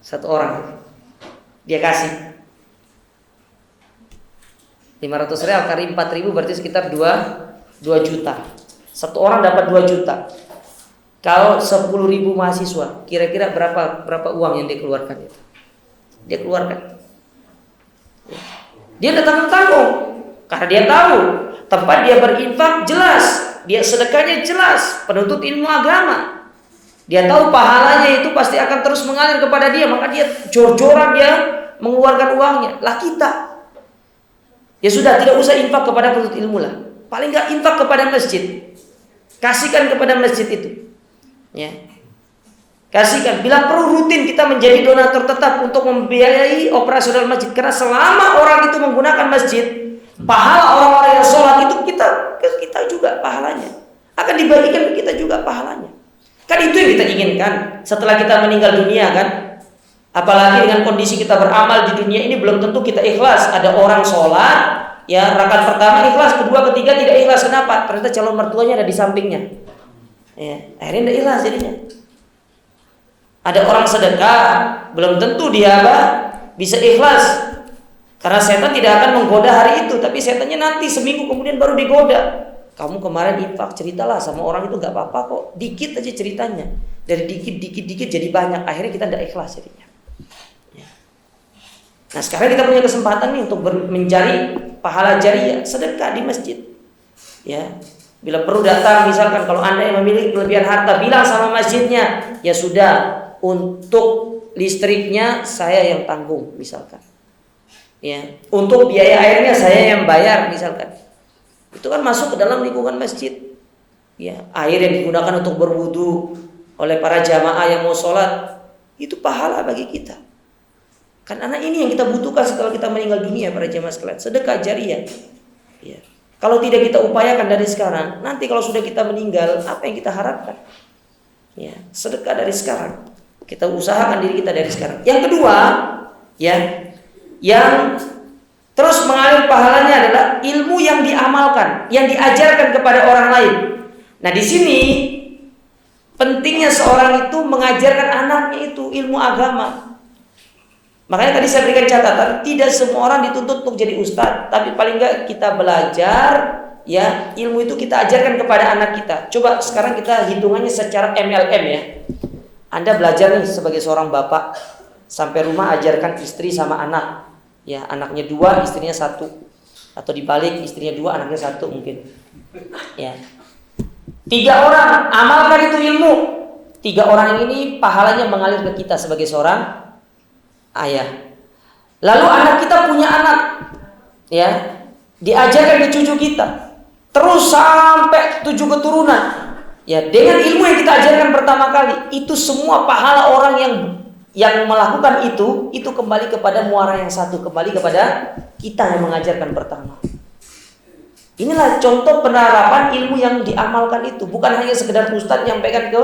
Satu orang. Dia kasih. 500 real kali 4.000 berarti sekitar 2 juta. Satu orang dapat 2 juta. Kalau 10.000 mahasiswa, kira-kira berapa uang yang dia keluarkan itu? Dia keluarkan. Dia tidak tanggung-tanggung, karena dia tahu tempat dia berinfak jelas, dia sedekahnya jelas, penuntut ilmu agama. Dia tahu pahalanya itu pasti akan terus mengalir kepada dia, maka dia jor-joran dia mengeluarkan uangnya. Lah kita, ya sudah tidak usah infak kepada penuntut ilmu lah, paling nggak infak kepada masjid. Kasihkan kepada masjid itu. Ya. Kasihkan. Bila perlu rutin kita menjadi donatur tetap untuk membiayai operasional masjid. Karena selama orang itu menggunakan masjid, pahala orang-orang yang sholat itu kita juga pahalanya. Akan dibagikan ke kita juga pahalanya. Kan itu yang kita inginkan setelah kita meninggal dunia kan. Apalagi dengan kondisi kita beramal di dunia ini belum tentu kita ikhlas. Ada orang sholat, ya rakaat pertama ikhlas, kedua, ketiga tidak ikhlas. Kenapa? Ternyata calon mertuanya ada di sampingnya. Ya, akhirnya tidak ikhlas jadinya. Ada orang sedekah, belum tentu dia bisa ikhlas. Karena setan tidak akan menggoda hari itu, tapi setannya nanti seminggu kemudian baru digoda. Kamu kemarin infak, ceritalah sama orang itu nggak apa-apa kok. Dikit aja ceritanya. Dari dikit jadi banyak. Akhirnya kita tidak ikhlas jadinya. Nah sekarang kita punya kesempatan nih untuk mencari pahala jariah, sedekah di masjid. Ya, bila perlu datang, misalkan kalau Anda yang memiliki kelebihan harta, bilang sama masjidnya, ya sudah, untuk listriknya saya yang tanggung, misalkan. Ya, untuk biaya airnya saya yang bayar, misalkan. Itu kan masuk ke dalam lingkungan masjid. Ya, air yang digunakan untuk berwudu oleh para jamaah yang mau sholat, itu pahala bagi kita. Kan anak ini yang kita butuhkan setelah kita meninggal dunia para jamaah sekalian, sedekah jariah. Ya. Kalau tidak kita upayakan dari sekarang, nanti kalau sudah kita meninggal, apa yang kita harapkan? Ya, sedekah dari sekarang. Kita usahakan diri kita dari sekarang. Yang kedua, ya, yang terus mengalir pahalanya adalah ilmu yang diamalkan, yang diajarkan kepada orang lain. Nah, di sini pentingnya seorang itu mengajarkan anaknya itu ilmu agama. Makanya tadi saya berikan catatan, tidak semua orang dituntut untuk jadi ustadz, tapi paling enggak kita belajar, ya ilmu itu kita ajarkan kepada anak kita. Coba sekarang kita hitungannya secara MLM ya. Anda belajar nih sebagai seorang bapak, sampai rumah ajarkan istri sama anak, ya anaknya 2, istrinya 1, atau dibalik istrinya 2, anaknya 1 mungkin. Ya, 3 orang amalkan itu ilmu. 3 orang ini pahalanya mengalir ke kita sebagai seorang ayah. Lalu anak kita punya anak, ya diajarkan ke cucu kita, terus sampai 7 keturunan. Ya, dengan ilmu yang kita ajarkan pertama kali, itu semua pahala orang yang melakukan itu kembali kepada muara yang satu, kembali kepada kita yang mengajarkan pertama. Inilah contoh penerapan ilmu yang diamalkan itu, bukan hanya sekedar ustadz nyampaikan ke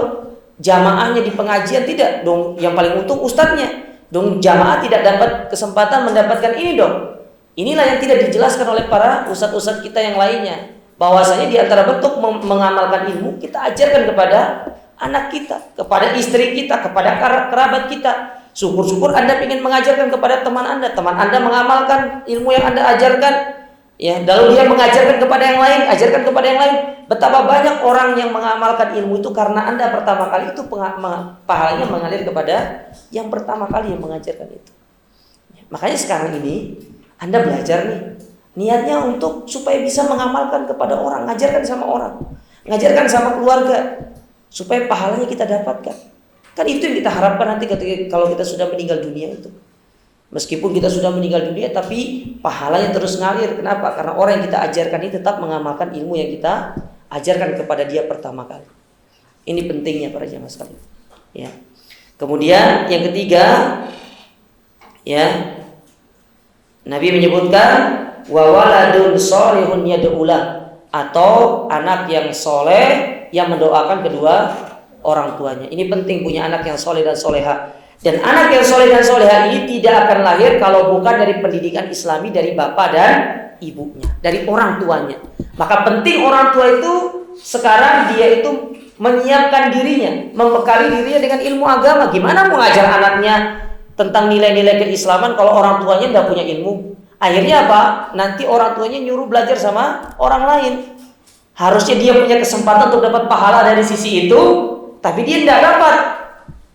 jamaahnya di pengajian, tidak dong. Yang paling untung ustadznya. Dong jamaah tidak dapat kesempatan mendapatkan ini dong. Inilah yang tidak dijelaskan oleh para ustadz-ustadz kita yang lainnya. Bahwasanya di antara bentuk mengamalkan ilmu, kita ajarkan kepada anak kita, kepada istri kita, kepada kerabat kita. Syukur-syukur Anda ingin mengajarkan kepada teman Anda mengamalkan ilmu yang Anda ajarkan. Ya, lalu dia mengajarkan kepada yang lain, ajarkan kepada yang lain. Betapa banyak orang yang mengamalkan ilmu itu karena Anda pertama kali itu pahalanya mengalir kepada yang pertama kali yang mengajarkan itu. Makanya sekarang ini Anda belajar nih, niatnya untuk supaya bisa mengamalkan kepada orang, ngajarkan sama orang, ngajarkan sama keluarga, supaya pahalanya kita dapatkan. Kan itu yang kita harapkan nanti ketika kalau kita sudah meninggal dunia itu. Meskipun kita sudah meninggal dunia, tapi pahalanya terus ngalir. Kenapa? Karena orang yang kita ajarkan ini tetap mengamalkan ilmu yang kita ajarkan kepada dia pertama kali. Ini pentingnya para jamaah sekalian. Ya. Kemudian yang ketiga, ya, Nabi menyebutkan wa waladun sholihun yad'ulah, atau anak yang soleh yang mendoakan kedua orang tuanya. Ini penting punya anak yang soleh dan soleha. Dan anak yang soleh dan soleha ini tidak akan lahir kalau bukan dari pendidikan Islami dari bapak dan ibunya, dari orang tuanya. Maka penting orang tua itu sekarang dia itu menyiapkan dirinya, membekali dirinya dengan ilmu agama. Gimana mau ngajar anaknya tentang nilai-nilai keislaman kalau orang tuanya tidak punya ilmu? Akhirnya apa? Nanti orang tuanya nyuruh belajar sama orang lain. Harusnya dia punya kesempatan untuk dapat pahala dari sisi itu, tapi dia tidak dapat.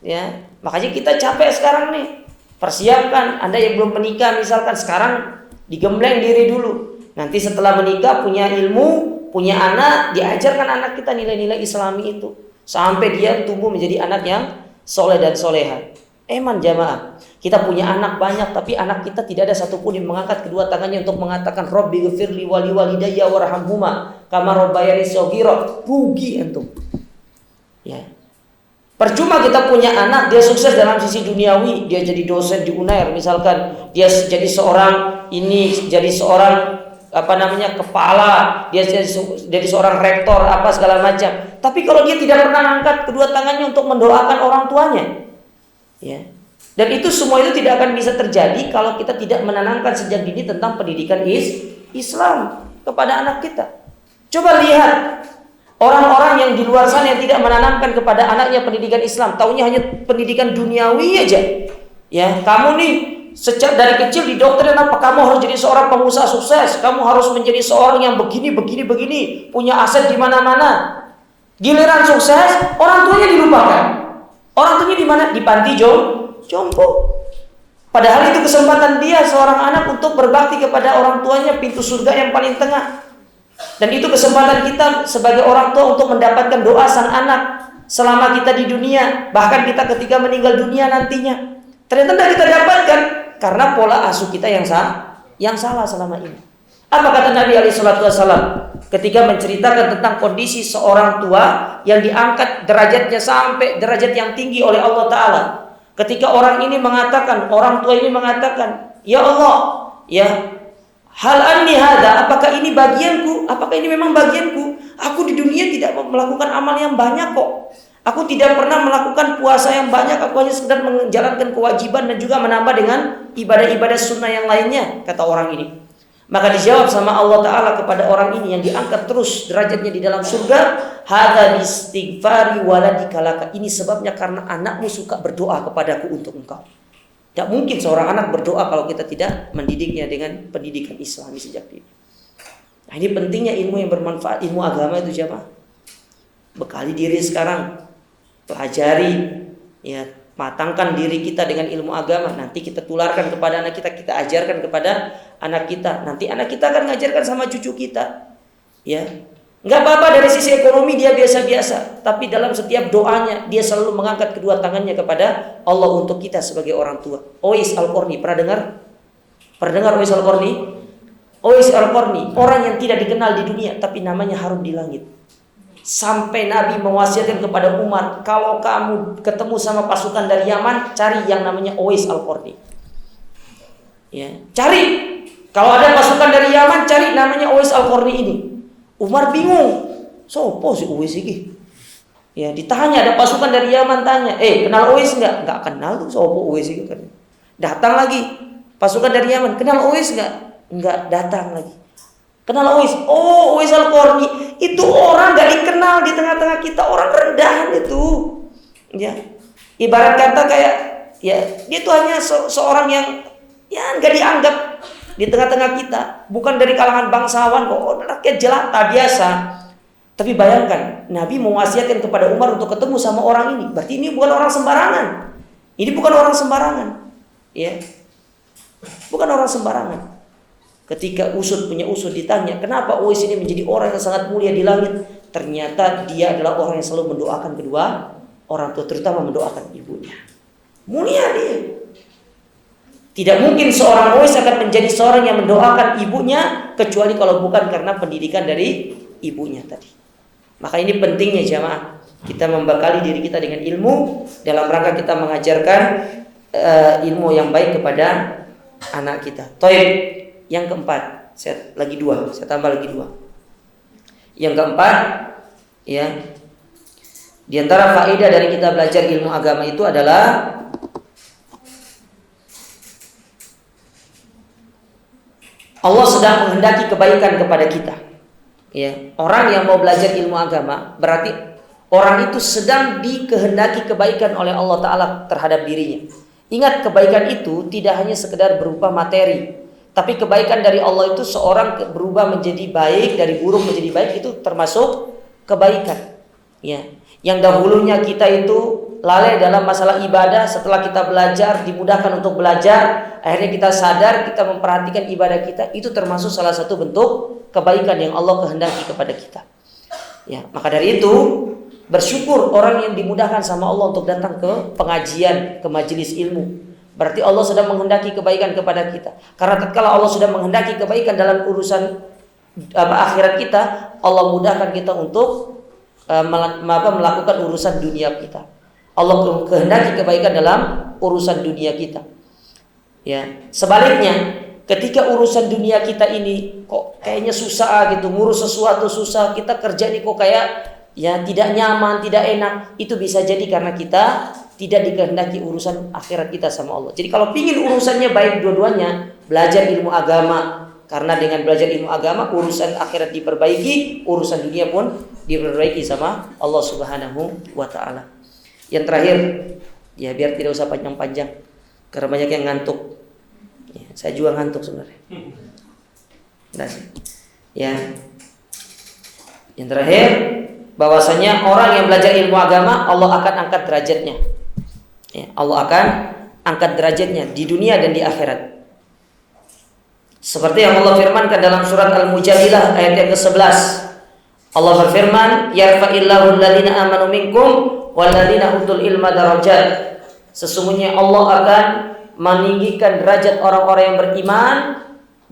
Ya. Makanya kita capek sekarang nih. Persiapkan, Anda yang belum menikah misalkan, sekarang digembleng diri dulu. Nanti setelah menikah punya ilmu, punya anak, diajarkan anak kita nilai-nilai Islami itu. Sampai dia tumbuh menjadi anak yang soleh dan soleha. Eman jamaah, kita punya anak banyak, tapi anak kita tidak ada satupun yang mengangkat kedua tangannya untuk mengatakan Rabbi ghfirli wali walidayya warhamhuma. kama rabbayani shaghira. Rugi antum. Ya. Percuma kita punya anak, dia sukses dalam sisi duniawi, dia jadi dosen di UNAIR misalkan, dia jadi seorang kepala, dia jadi seorang rektor apa segala macam. Tapi kalau dia tidak pernah angkat kedua tangannya untuk mendoakan orang tuanya, ya. Dan itu semua itu tidak akan bisa terjadi kalau kita tidak menanamkan sejak dini tentang pendidikan Islam kepada anak kita. Coba lihat orang-orang yang di luar sana yang tidak menanamkan kepada anaknya pendidikan Islam, taunya hanya pendidikan duniawi aja. Ya, kamu nih sejak dari kecil didoktrin apa? Kamu harus jadi seorang pengusaha sukses, kamu harus menjadi seorang yang begini, punya aset di mana-mana. Giliran sukses, orang tuanya dilupakan. Orang tuanya di mana? Di panti jompo. Padahal itu kesempatan dia seorang anak untuk berbakti kepada orang tuanya, pintu surga yang paling tengah. Dan itu kesempatan kita sebagai orang tua untuk mendapatkan doa sang anak selama kita di dunia, bahkan kita ketika meninggal dunia nantinya. Ternyata tidak kita dapatkan karena pola asuh kita yang salah selama ini. Apa kata Nabi SAW ketika menceritakan tentang kondisi seorang tua yang diangkat derajatnya sampai derajat yang tinggi oleh Allah Ta'ala. Ketika orang tua ini mengatakan, ya Allah, ya hal anni hada, apakah ini bagianku? Apakah ini memang bagianku? Aku di dunia tidak melakukan amal yang banyak kok. Aku tidak pernah melakukan puasa yang banyak. Aku hanya sekedar menjalankan kewajiban dan juga menambah dengan ibadah-ibadah sunnah yang lainnya, kata orang ini. Maka dijawab sama Allah Ta'ala kepada orang ini yang diangkat terus derajatnya di dalam surga, hadza bistighfari waladika laka. Ini sebabnya karena anakmu suka berdoa kepadaku untuk engkau. Tidak mungkin seorang anak berdoa kalau kita tidak mendidiknya dengan pendidikan Islami sejak dini. Nah, ini pentingnya ilmu yang bermanfaat, ilmu agama itu jemaah. Bekali diri sekarang, pelajari, ya, matangkan diri kita dengan ilmu agama. Nanti kita tularkan kepada anak kita, kita ajarkan kepada anak kita. Nanti anak kita akan mengajarkan sama cucu kita. Ya, nggak apa-apa dari sisi ekonomi dia biasa-biasa, tapi dalam setiap doanya dia selalu mengangkat kedua tangannya kepada Allah untuk kita sebagai orang tua. Uwais Al-Qarni, pernah dengar? Pernah dengar Uwais Al-Qarni? Uwais Al-Qarni, orang yang tidak dikenal di dunia tapi namanya harum di langit. Sampai Nabi mewasiatkan kepada Umar, kalau kamu ketemu sama pasukan dari Yaman, cari yang namanya Uwais Al-Qarni. Ya, cari. Kalau ada pasukan dari Yaman, cari namanya Uwais Al-Qarni ini. Umar bingung, sopo si Uwais ini? Ya, ditanya, ada pasukan dari Yaman tanya, kenal Uwais enggak? Enggak kenal tuh, sopo Uwais ini kan. Datang lagi pasukan dari Yaman, kenal Uwais enggak? Enggak, datang lagi. Kenal Uwais? Oh, Uwais Al-Qarni. Itu orang enggak dikenal di tengah-tengah kita, orang rendahan itu. Ya. Ibarat kata kayak, ya, dia tuh hanya seorang yang ya enggak dianggap di tengah-tengah kita, bukan dari kalangan bangsawan kok, rakyat jelata biasa. Tapi bayangkan, Nabi mewasiatkan kepada Umar untuk ketemu sama orang ini. Berarti ini bukan orang sembarangan. Ini bukan orang sembarangan. Ya. Bukan orang sembarangan. Ketika punya usut ditanya, kenapa Uwais ini menjadi orang yang sangat mulia di langit? Ternyata dia adalah orang yang selalu mendoakan kedua orang tua, terutama mendoakan ibunya. Mulia dia. Tidak mungkin seorang Uwais akan menjadi seorang yang mendoakan ibunya kecuali kalau bukan karena pendidikan dari ibunya tadi. Maka ini pentingnya jamaah, kita membekali diri kita dengan ilmu dalam rangka kita mengajarkan ilmu yang baik kepada anak kita. Taib. Yang keempat, saya tambah lagi dua. Yang keempat, ya, di antara faedah dari kita belajar ilmu agama itu adalah Allah sedang menghendaki kebaikan kepada kita. Ya, orang yang mau belajar ilmu agama berarti orang itu sedang dikehendaki kebaikan oleh Allah Ta'ala terhadap dirinya. Ingat, kebaikan itu tidak hanya sekedar berupa materi, tapi kebaikan dari Allah itu seorang berubah menjadi baik, dari buruk menjadi baik, itu termasuk kebaikan. Ya, yang dahulunya kita itu lalai dalam masalah ibadah, setelah kita belajar, dimudahkan untuk belajar, akhirnya kita sadar, kita memperhatikan ibadah kita, itu termasuk salah satu bentuk kebaikan yang Allah kehendaki kepada kita. Ya, maka dari itu bersyukur orang yang dimudahkan sama Allah untuk datang ke pengajian, ke majelis ilmu. Berarti Allah sudah menghendaki kebaikan kepada kita. Karena tatkala Allah sudah menghendaki kebaikan dalam urusan akhirat kita, Allah mudahkan kita untuk melakukan urusan dunia kita. Allah kehendaki kebaikan dalam urusan dunia kita. Ya, sebaliknya, ketika urusan dunia kita ini kok kayaknya susah gitu, ngurus sesuatu susah, kita kerja ini kok kayak ya tidak nyaman, tidak enak, itu bisa jadi karena kita tidak dikehendaki urusan akhirat kita sama Allah. Jadi kalau pingin urusannya baik dua-duanya, belajar ilmu agama. Karena dengan belajar ilmu agama, urusan akhirat diperbaiki, urusan dunia pun diperbaiki sama Allah Subhanahu wa Ta'ala. Yang terakhir, ya biar tidak usah panjang-panjang, karena banyak yang ngantuk. Ya, saya juga ngantuk sebenarnya. Nah, ya. Yang terakhir, bahwasanya orang yang belajar ilmu agama, Allah akan angkat derajatnya. Ya, Allah akan angkat derajatnya di dunia dan di akhirat. Seperti yang Allah firmankan dalam surat Al-Mujadilah ayat yang ke-11. Allah berfirman, "Yarfa'illahu alladziina aamanu minkum walladziina utul ilma darajat." Sesungguhnya Allah akan meninggikan derajat orang-orang yang beriman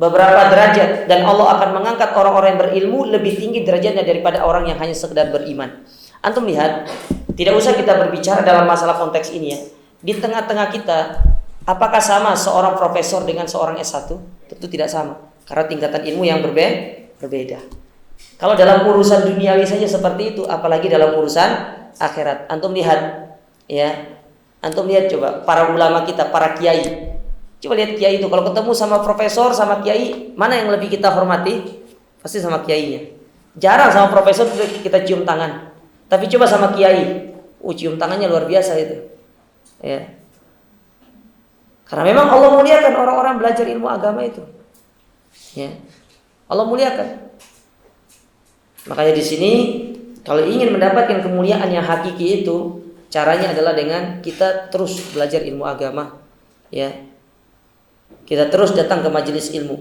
beberapa derajat, dan Allah akan mengangkat orang-orang yang berilmu lebih tinggi derajatnya daripada orang yang hanya sekedar beriman. Antum lihat, tidak usah kita berbicara dalam masalah konteks ini ya. Di tengah-tengah kita, apakah sama seorang profesor dengan seorang S1? Tentu tidak sama, karena tingkatan ilmu yang berbeda. Kalau dalam urusan duniawi saja seperti itu, apalagi dalam urusan akhirat. Antum lihat, ya, antum lihat coba para ulama kita, para kiai. Coba lihat kiai itu, kalau ketemu sama profesor, sama kiai, mana yang lebih kita hormati? Pasti sama kiainya. Jarang sama profesor kita cium tangan. Tapi coba sama kiai, cium tangannya luar biasa itu. Ya. Karena memang Allah muliakan orang-orang belajar ilmu agama itu. Ya. Allah muliakan. Makanya di sini kalau ingin mendapatkan kemuliaan yang hakiki itu, caranya adalah dengan kita terus belajar ilmu agama. Ya. Kita terus datang ke majelis ilmu.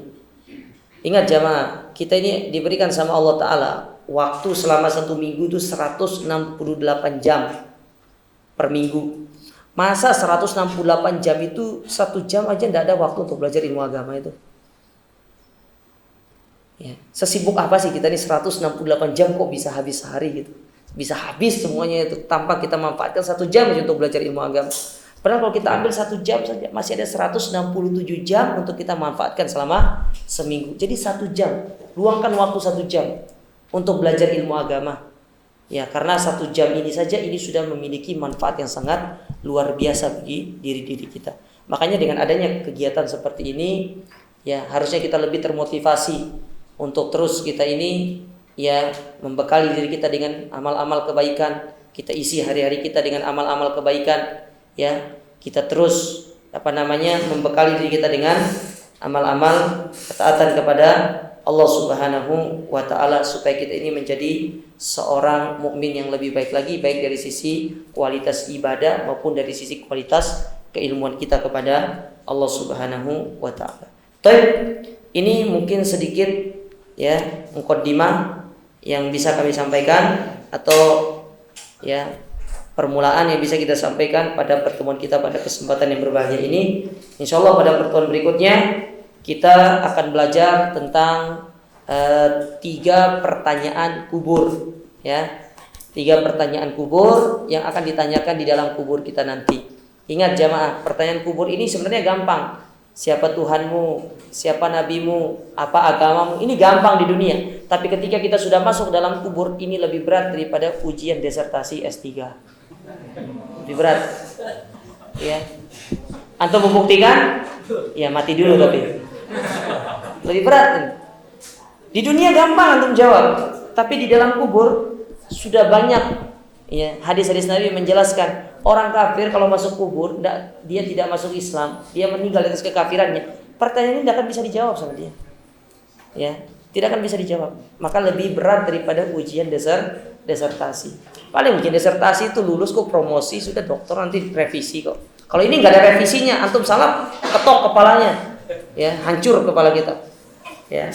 Ingat jamaah, kita ini diberikan sama Allah Ta'ala waktu selama 1 minggu itu 168 jam per minggu. Masa 168 jam itu 1 jam aja tidak ada waktu untuk belajar ilmu agama itu. Ya, sesibuk apa sih kita ini 168 jam kok bisa habis sehari gitu. Bisa habis semuanya itu tanpa kita manfaatkan 1 jam aja untuk belajar ilmu agama. Padahal kalau kita ambil 1 jam saja masih ada 167 jam untuk kita manfaatkan selama seminggu. Jadi 1 jam, luangkan waktu 1 jam untuk belajar ilmu agama. Ya, karena 1 jam ini saja ini sudah memiliki manfaat yang sangat luar biasa bagi diri-diri kita. Makanya dengan adanya kegiatan seperti ini, ya harusnya kita lebih termotivasi untuk terus kita ini ya membekali diri kita dengan amal-amal kebaikan. Kita isi hari-hari kita dengan amal-amal kebaikan, ya. Kita terus membekali diri kita dengan amal-amal ketaatan kepada Allah Subhanahu wa Ta'ala supaya kita ini menjadi seorang mukmin yang lebih baik lagi, baik dari sisi kualitas ibadah maupun dari sisi kualitas keilmuan kita kepada Allah Subhanahu wa Ta'ala. Baik, ini mungkin sedikit ya muqaddimah yang bisa kami sampaikan atau ya permulaan yang bisa kita sampaikan pada pertemuan kita pada kesempatan yang berbahagia ini. Insyaallah pada pertemuan berikutnya kita akan belajar tentang 3 pertanyaan kubur, ya. 3 pertanyaan kubur yang akan ditanyakan di dalam kubur kita nanti. Ingat jamaah, pertanyaan kubur ini sebenarnya gampang. Siapa Tuhanmu? Siapa nabimu? Apa agamamu? Ini gampang di dunia. Tapi ketika kita sudah masuk dalam kubur, ini lebih berat daripada ujian disertasi S3. Lebih berat. Ya. Antum membuktikan? Ya mati dulu tapi. Lebih berat. Di dunia gampang antum jawab, tapi di dalam kubur sudah banyak ya hadis-hadis Nabi menjelaskan orang kafir kalau masuk kubur dia tidak masuk Islam, dia meninggal atas kekafirannya. Pertanyaan ini tidak akan bisa dijawab sama dia. Ya, tidak akan bisa dijawab. Maka lebih berat daripada ujian disertasi. Paling ujian disertasi itu lulus kok promosi sudah dokter nanti revisi kok. Kalau ini nggak ada revisinya, antum salah ketok kepalanya. Ya, hancur kepala kita. Ya.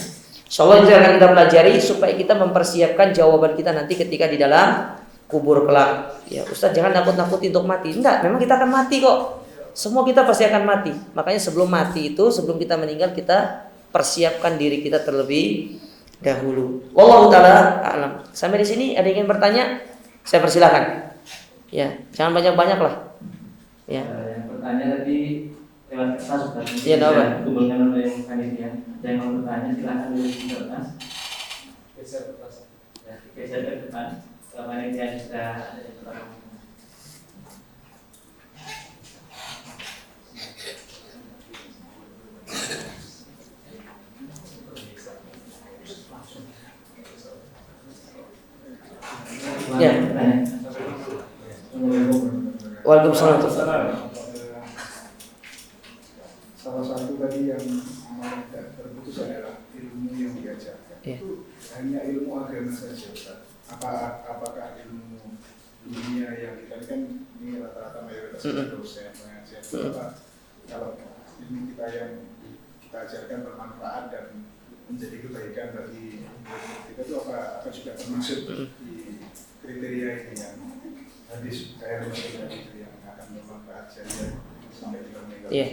Insyaallah itu akan kita pelajari supaya kita mempersiapkan jawaban kita nanti ketika di dalam kubur kelak. Ya, Ustaz jangan nakut-nakuti untuk mati. Enggak, memang kita akan mati kok. Semua kita pasti akan mati. Makanya sebelum mati itu, sebelum kita meninggal kita persiapkan diri kita terlebih dahulu. Wallahu taala a'lam. Sampai di sini ada yang ingin bertanya? Saya persilakan. Ya, jangan banyak-banyak lah. Ya. Yang bertanya tadi lewat kertas tadi. Iya, apa? Kumpulkan oleh panitia. Yang mau bertanya silakan tulis di kertas. Geser kertas. Ya, geser ke depan. Kalau panitia sudah ada di depan. Ya. Waalaikumsalam. Salah satu tadi yang tidak terputus adalah ilmu yang diajarkan. Ya. Itu hanya ilmu agama saja, Ustaz. Apakah ilmu dunia yang kita kan ini rata-rata mayoritas dosen pengajar. Kalau ilmu kita yang kita ajarkan bermanfaat dan menjadi kebaikan bagi kita itu apa juga termasuk di kriteria ini yang hadis kayak itu yang akan bermanfaat jadinya sampai kita meninggal. Iya.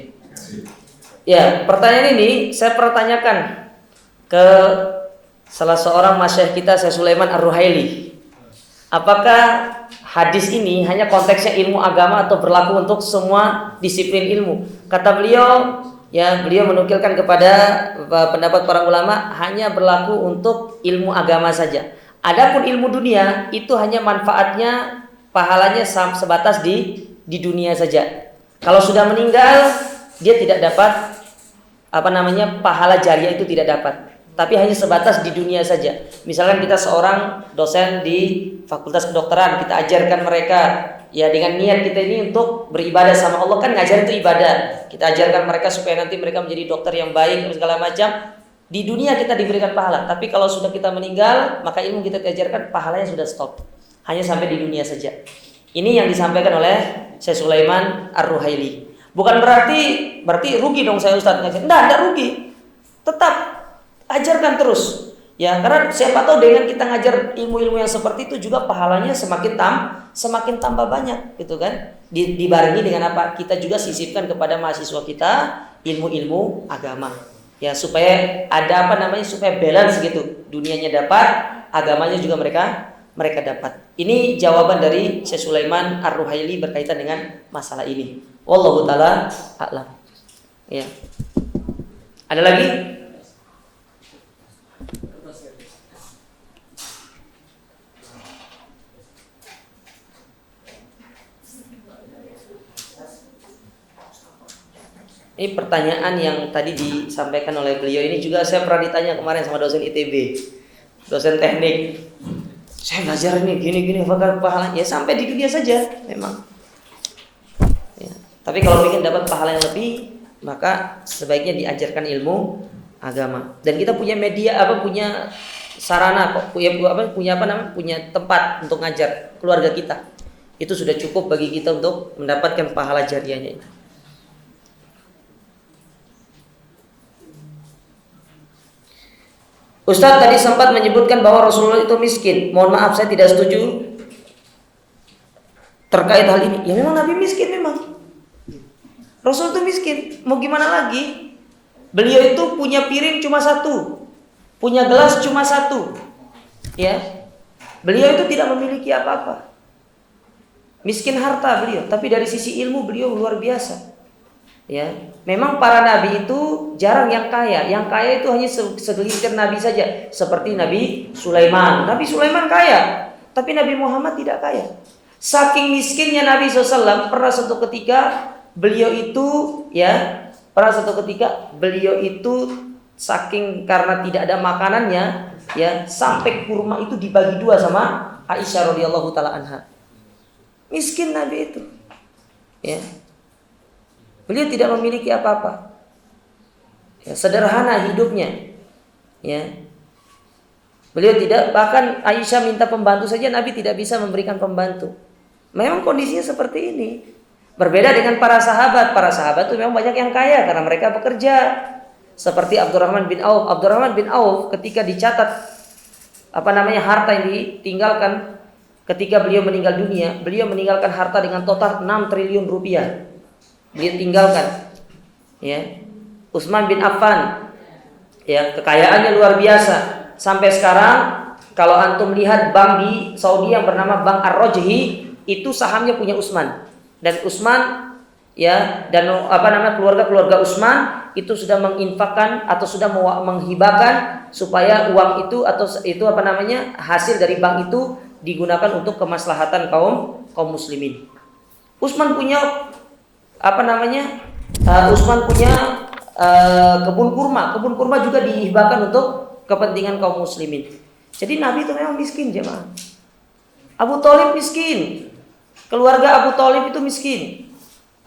Ya, pertanyaan ini saya pertanyakan ke salah seorang masyayikh kita, Syekh Sulaiman Ar-Ruhaili. Apakah hadis ini hanya konteksnya ilmu agama atau berlaku untuk semua disiplin ilmu? Kata beliau, ya beliau menukilkan kepada pendapat para ulama hanya berlaku untuk ilmu agama saja. Adapun ilmu dunia itu hanya manfaatnya, pahalanya sebatas di dunia saja. Kalau sudah meninggal, dia tidak dapat pahala jariah itu tidak dapat. Tapi hanya sebatas di dunia saja. Misalkan kita seorang dosen di Fakultas Kedokteran, kita ajarkan mereka ya dengan niat kita ini untuk beribadah sama Allah, kan ngajar itu ibadah. Kita ajarkan mereka supaya nanti mereka menjadi dokter yang baik segala macam. Di dunia kita diberikan pahala, tapi kalau sudah kita meninggal, maka ilmu kita diajarkan pahalanya sudah stop. Hanya sampai di dunia saja. Ini yang disampaikan oleh Syekh Sulaiman Ar-Ruhaili. Bukan berarti rugi dong saya Ustaz ngajar. Enggak rugi. Tetap ajarkan terus. Ya, karena siapa tahu dengan kita ngajar ilmu-ilmu yang seperti itu juga pahalanya semakin tambah banyak, gitu kan? Dibarengi dengan apa? Kita juga sisipkan kepada mahasiswa kita ilmu-ilmu agama. Ya, supaya ada supaya balance gitu. Dunianya dapat, agamanya juga mereka dapat. Ini jawaban dari Syekh Sulaiman Ar-Ruhaili berkaitan dengan masalah ini. Wallahu taala a'lam. Ya. Ada lagi? Ini pertanyaan yang tadi disampaikan oleh beliau ini juga saya pernah ditanya kemarin sama dosen ITB, dosen teknik. Saya belajar ini gini apakah pahala? Ya sampai di dunia saja memang. Ya. Tapi kalau ingin dapat pahala yang lebih, maka sebaiknya diajarkan ilmu agama. Dan kita punya media punya sarana punya tempat untuk ngajar keluarga kita. Itu sudah cukup bagi kita untuk mendapatkan pahala jariahnya itu. Ustaz tadi sempat menyebutkan bahwa Rasulullah itu miskin. Mohon maaf saya tidak setuju terkait hal ini. Ya memang Nabi miskin memang. Rasul itu miskin. Mau gimana lagi? Beliau itu punya piring cuma satu, punya gelas cuma satu. Ya, beliau itu tidak memiliki apa-apa. Miskin harta beliau, tapi dari sisi ilmu beliau luar biasa. Ya, memang para nabi itu jarang yang kaya. Yang kaya itu hanya segelintir nabi saja, seperti Nabi Sulaiman. Nabi Sulaiman kaya, tapi Nabi Muhammad tidak kaya. Saking miskinnya Nabi SAW, pernah satu ketika beliau itu saking karena tidak ada makanannya, ya sampai kurma itu dibagi dua sama Aisyah radhiyallahu taala anha. Miskin Nabi itu, ya. Beliau tidak memiliki apa-apa. Ya, sederhana hidupnya. Ya. Beliau tidak, bahkan Aisyah minta pembantu saja Nabi tidak bisa memberikan pembantu. Memang kondisinya seperti ini. Berbeda dengan para sahabat. Para sahabat itu memang banyak yang kaya karena mereka bekerja. Seperti Abdurrahman bin Auf. Abdurrahman bin Auf ketika dicatat harta yang ditinggalkan ketika beliau meninggal dunia, beliau meninggalkan harta dengan total 6 triliun rupiah. Beliau tinggalkan, ya. Utsman bin Affan, ya, kekayaannya luar biasa, sampai sekarang kalau antum lihat bank di Saudi yang bernama Bank Ar-Rajhi, itu sahamnya punya Utsman. Dan Utsman ya, dan keluarga Utsman itu sudah menginfakkan atau sudah menghibahkan supaya uang itu atau itu hasil dari bank itu digunakan untuk kemaslahatan kaum muslimin. Utsman punya Utsman punya kebun kurma juga dihibahkan untuk kepentingan kaum muslimin. Jadi Nabi itu memang miskin, jemaah. Abu Thalib miskin. Keluarga Abu Thalib itu miskin.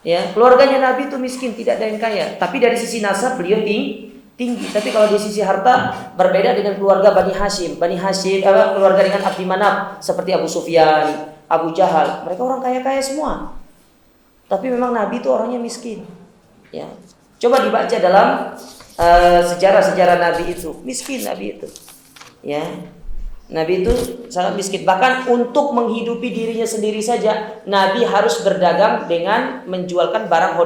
Ya, keluarganya Nabi itu miskin, tidak ada yang kaya. Tapi dari sisi nasab beliau tinggi. Tapi kalau di sisi harta berbeda dengan keluarga Bani Hashim, keluarga dengan Abdi Manaf seperti Abu Sufyan, Abu Jahal. Mereka orang kaya-kaya semua. Tapi memang Nabi itu orangnya miskin. Ya. Coba dibaca dalam sejarah-sejarah Nabi itu. Miskin Nabi itu. Ya. Nabi itu sangat miskin. Bahkan untuk menghidupi dirinya sendiri saja, Nabi harus berdagang dengan menjualkan barang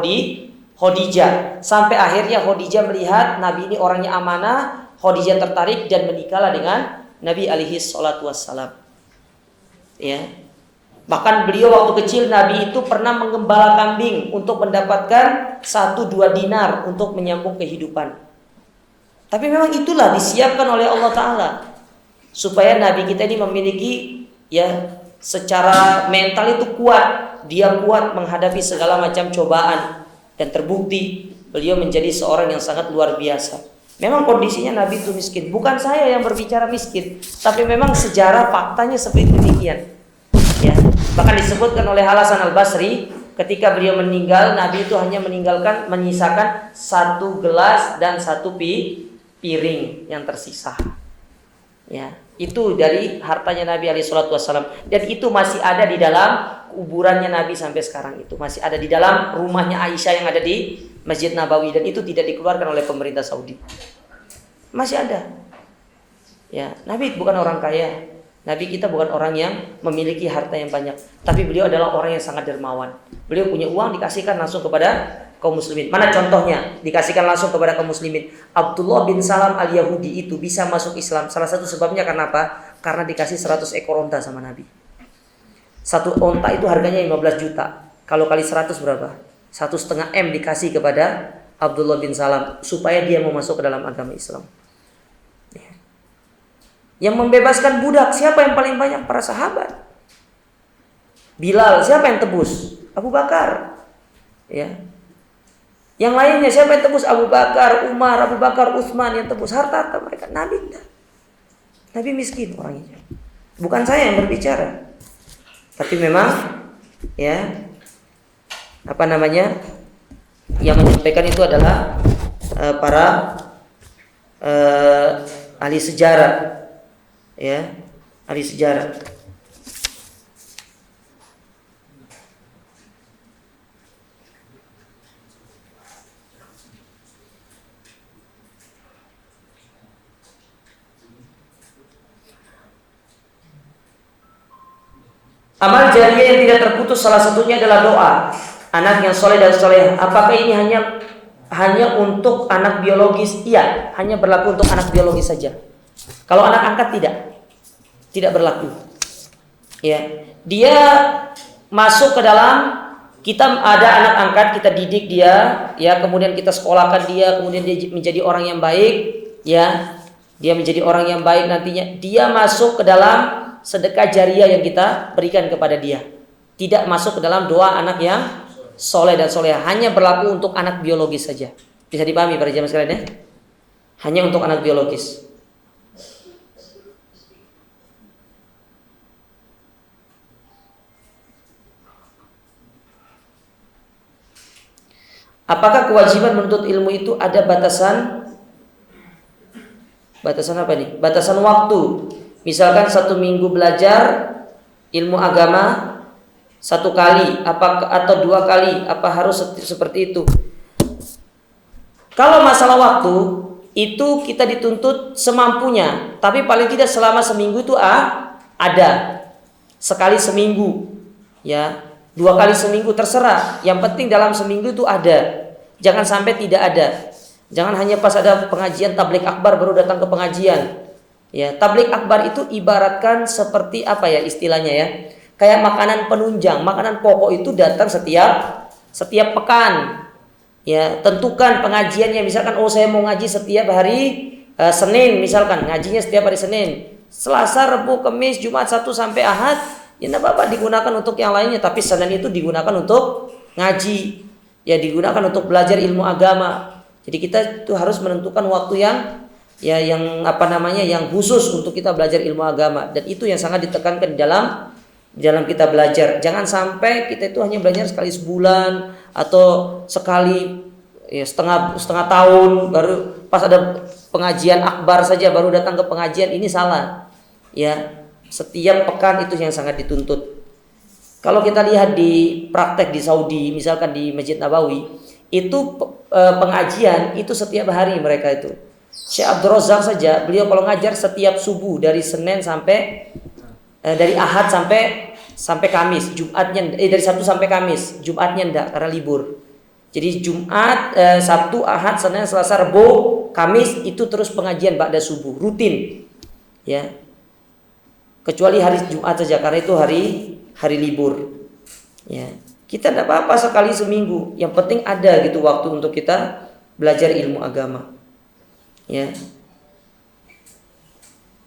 Khadijah. Sampai akhirnya Khadijah melihat Nabi ini orangnya amanah, Khadijah tertarik dan menikahlah dengan Nabi alaihi salatu wassalam. Ya. Bahkan beliau waktu kecil Nabi itu pernah menggembala kambing untuk mendapatkan 1-2 dinar untuk menyambung kehidupan. Tapi memang itulah disiapkan oleh Allah Ta'ala supaya Nabi kita ini memiliki ya secara mental itu kuat. Dia kuat menghadapi segala macam cobaan. Dan terbukti beliau menjadi seorang yang sangat luar biasa. Memang kondisinya Nabi itu miskin. Bukan saya yang berbicara miskin, tapi memang sejarah faktanya seperti demikian. Ya. Bahkan disebutkan oleh Hasan Al-Basri, ketika beliau meninggal, Nabi itu hanya menyisakan 1 gelas dan 1 piring yang tersisa. Ya, itu dari hartanya Nabi alaihi salatu wasallam, dan itu masih ada di dalam kuburannya Nabi sampai sekarang. Itu masih ada di dalam rumahnya Aisyah yang ada di Masjid Nabawi, dan itu tidak dikeluarkan oleh pemerintah Saudi. Masih ada. Ya, Nabi bukan orang kaya. Nabi kita bukan orang yang memiliki harta yang banyak, tapi beliau adalah orang yang sangat dermawan. Beliau punya uang dikasihkan langsung kepada kaum muslimin. Mana contohnya dikasihkan langsung kepada kaum muslimin? Abdullah bin Salam al-Yahudi itu bisa masuk Islam. Salah satu sebabnya karena apa? Karena dikasih 100 ekor onta sama Nabi. 1 onta itu harganya 15 juta. Kalau kali 100 berapa? 1,5 M dikasih kepada Abdullah bin Salam supaya dia mau masuk ke dalam agama Islam. Yang membebaskan budak siapa yang paling banyak? Para sahabat. Bilal, siapa yang tebus? Abu Bakar. Ya. Yang lainnya siapa yang tebus? Abu Bakar, Umar, Abu Bakar, Utsman yang tebus. Harta mereka. Nabi tidak. Nabi miskin orangnya. Bukan saya yang berbicara. Tapi memang ya yang menyampaikan itu adalah para ahli sejarah. Ya, ahli sejarah. Amal jariah yang tidak terputus salah satunya adalah doa anak yang soleh dan soleh. Apakah ini hanya untuk anak biologis? Iya, hanya berlaku untuk anak biologis saja. Kalau anak angkat tidak berlaku. Ya, dia masuk ke dalam, kita ada anak angkat, kita didik dia, ya, kemudian kita sekolahkan dia, kemudian dia menjadi orang yang baik, ya. Dia menjadi orang yang baik nantinya, dia masuk ke dalam sedekah jariah yang kita berikan kepada dia. Tidak masuk ke dalam doa anak yang soleh dan solehah, hanya berlaku untuk anak biologis saja. Bisa dipahami para jamaah sekalian ya? Hanya untuk anak biologis. Apakah kewajiban menuntut ilmu itu ada batasan? Batasan apa nih? Batasan waktu. Misalkan 1 minggu belajar ilmu agama 1 kali, atau 2 kali, apa harus seperti itu? Kalau masalah waktu itu kita dituntut semampunya, tapi paling tidak selama seminggu itu ada. Sekali seminggu, ya. 2 kali seminggu terserah. Yang penting dalam seminggu itu ada. Jangan sampai tidak ada. Jangan hanya pas ada pengajian tabligh akbar baru datang ke pengajian. Ya, tabligh akbar itu ibaratkan seperti apa ya istilahnya ya? Kayak makanan penunjang, makanan pokok itu datang setiap pekan. Ya, tentukan pengajiannya, misalkan saya mau ngaji setiap hari Senin, misalkan ngajinya setiap hari Senin. Selasa, Rabu, Kamis, Jumat, Sabtu sampai Ahad, ya enggak apa-apa digunakan untuk yang lainnya, tapi Senin itu digunakan untuk ngaji. Ya, digunakan untuk belajar ilmu agama. Jadi kita itu harus menentukan waktu yang khusus untuk kita belajar ilmu agama, dan itu yang sangat ditekankan dalam kita belajar. Jangan sampai kita itu hanya belajar sekali sebulan atau sekali setengah tahun, baru pas ada pengajian akbar saja baru datang ke pengajian. Ini salah. Ya, setiap pekan itu yang sangat dituntut. Kalau kita lihat di praktek di Saudi, misalkan di Masjid Nabawi, itu pengajian itu setiap hari mereka itu. Syekh Abdul Razak saja, beliau kalau ngajar setiap subuh dari Senin sampai dari Ahad sampai Kamis, Jumatnya dari Sabtu sampai Kamis, Jumatnya enggak karena libur. Jadi Jumat, Sabtu, Ahad, Senin, Selasa, Rabu, Kamis itu terus pengajian ba'da subuh, rutin. Ya. Kecuali hari Jumat saja karena itu hari libur. Ya. Kita tidak apa-apa sekali seminggu, yang penting ada gitu waktu untuk kita belajar ilmu agama. Ya.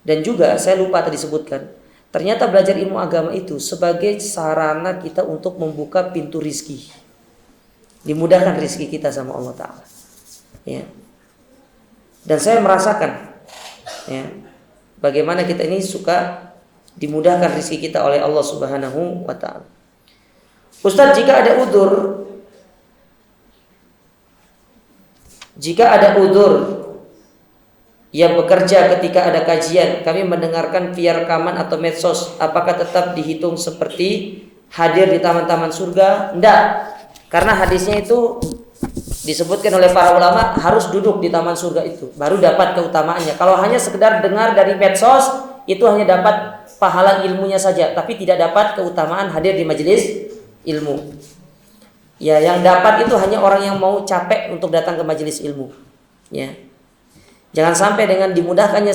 Dan juga saya lupa tadi sebutkan, ternyata belajar ilmu agama itu sebagai sarana kita untuk membuka pintu rizki, dimudahkan rizki kita sama Allah Ta'ala. Ya. Dan saya merasakan ya, bagaimana kita ini suka dimudahkan rizki kita oleh Allah Subhanahu wa Ta'ala. Ustaz, jika ada udur yang bekerja ketika ada kajian, kami mendengarkan via rekaman atau medsos, apakah tetap dihitung seperti hadir di taman-taman surga? Enggak, karena hadisnya itu disebutkan oleh para ulama harus duduk di taman surga itu baru dapat keutamaannya. Kalau hanya sekedar dengar dari medsos, itu hanya dapat pahala ilmunya saja, tapi tidak dapat keutamaan hadir di majelis ilmu. Ya, yang dapat itu hanya orang yang mau capek untuk datang ke majelis ilmu. Ya. Jangan sampai dengan dimudahkannya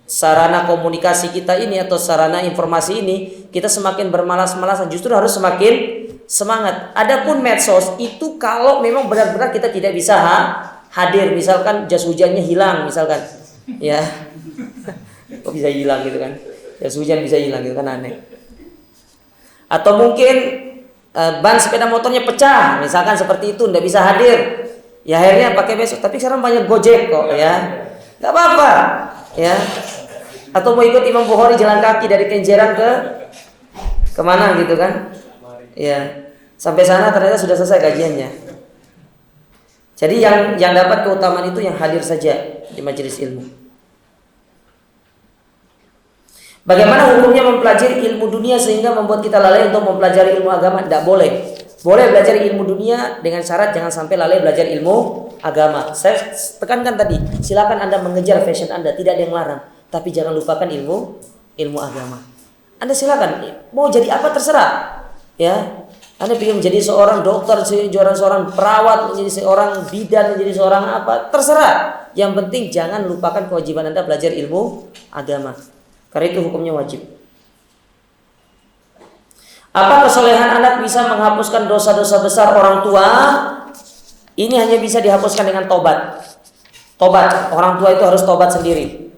sarana komunikasi kita ini atau sarana informasi ini, kita semakin bermalas-malasan, justru harus semakin semangat. Adapun medsos itu kalau memang benar-benar kita tidak bisa hadir, misalkan jas hujannya hilang misalkan. Ya. Kok bisa hilang gitu kan? Jas hujan bisa hilang gitu kan, aneh. Atau mungkin ban sepeda motornya pecah, misalkan seperti itu, tidak bisa hadir. Ya akhirnya pakai besok. Tapi sekarang banyak Gojek kok ya, nggak apa-apa ya. Atau mau ikut Imam Bukhari jalan kaki dari Kenjeran ke mana gitu kan? Ya, sampai sana ternyata sudah selesai kajiannya. Jadi yang dapat keutamaan itu yang hadir saja di majelis ilmu. Bagaimana hukumnya mempelajari ilmu dunia sehingga membuat kita lalai untuk mempelajari ilmu agama? Tidak boleh. Boleh belajar ilmu dunia dengan syarat jangan sampai lalai belajar ilmu agama. Saya tekankan tadi, silakan Anda mengejar fashion Anda, tidak ada yang larang, tapi jangan lupakan ilmu agama. Anda silakan mau jadi apa terserah. Ya. Anda ingin menjadi seorang dokter, seorang perawat, menjadi seorang bidan, menjadi seorang apa, terserah. Yang penting jangan lupakan kewajiban Anda belajar ilmu agama. Karena itu hukumnya wajib. Apa kesolehan anak bisa menghapuskan dosa-dosa besar orang tua? Ini hanya bisa dihapuskan dengan tobat. Tobat, orang tua itu harus tobat sendiri.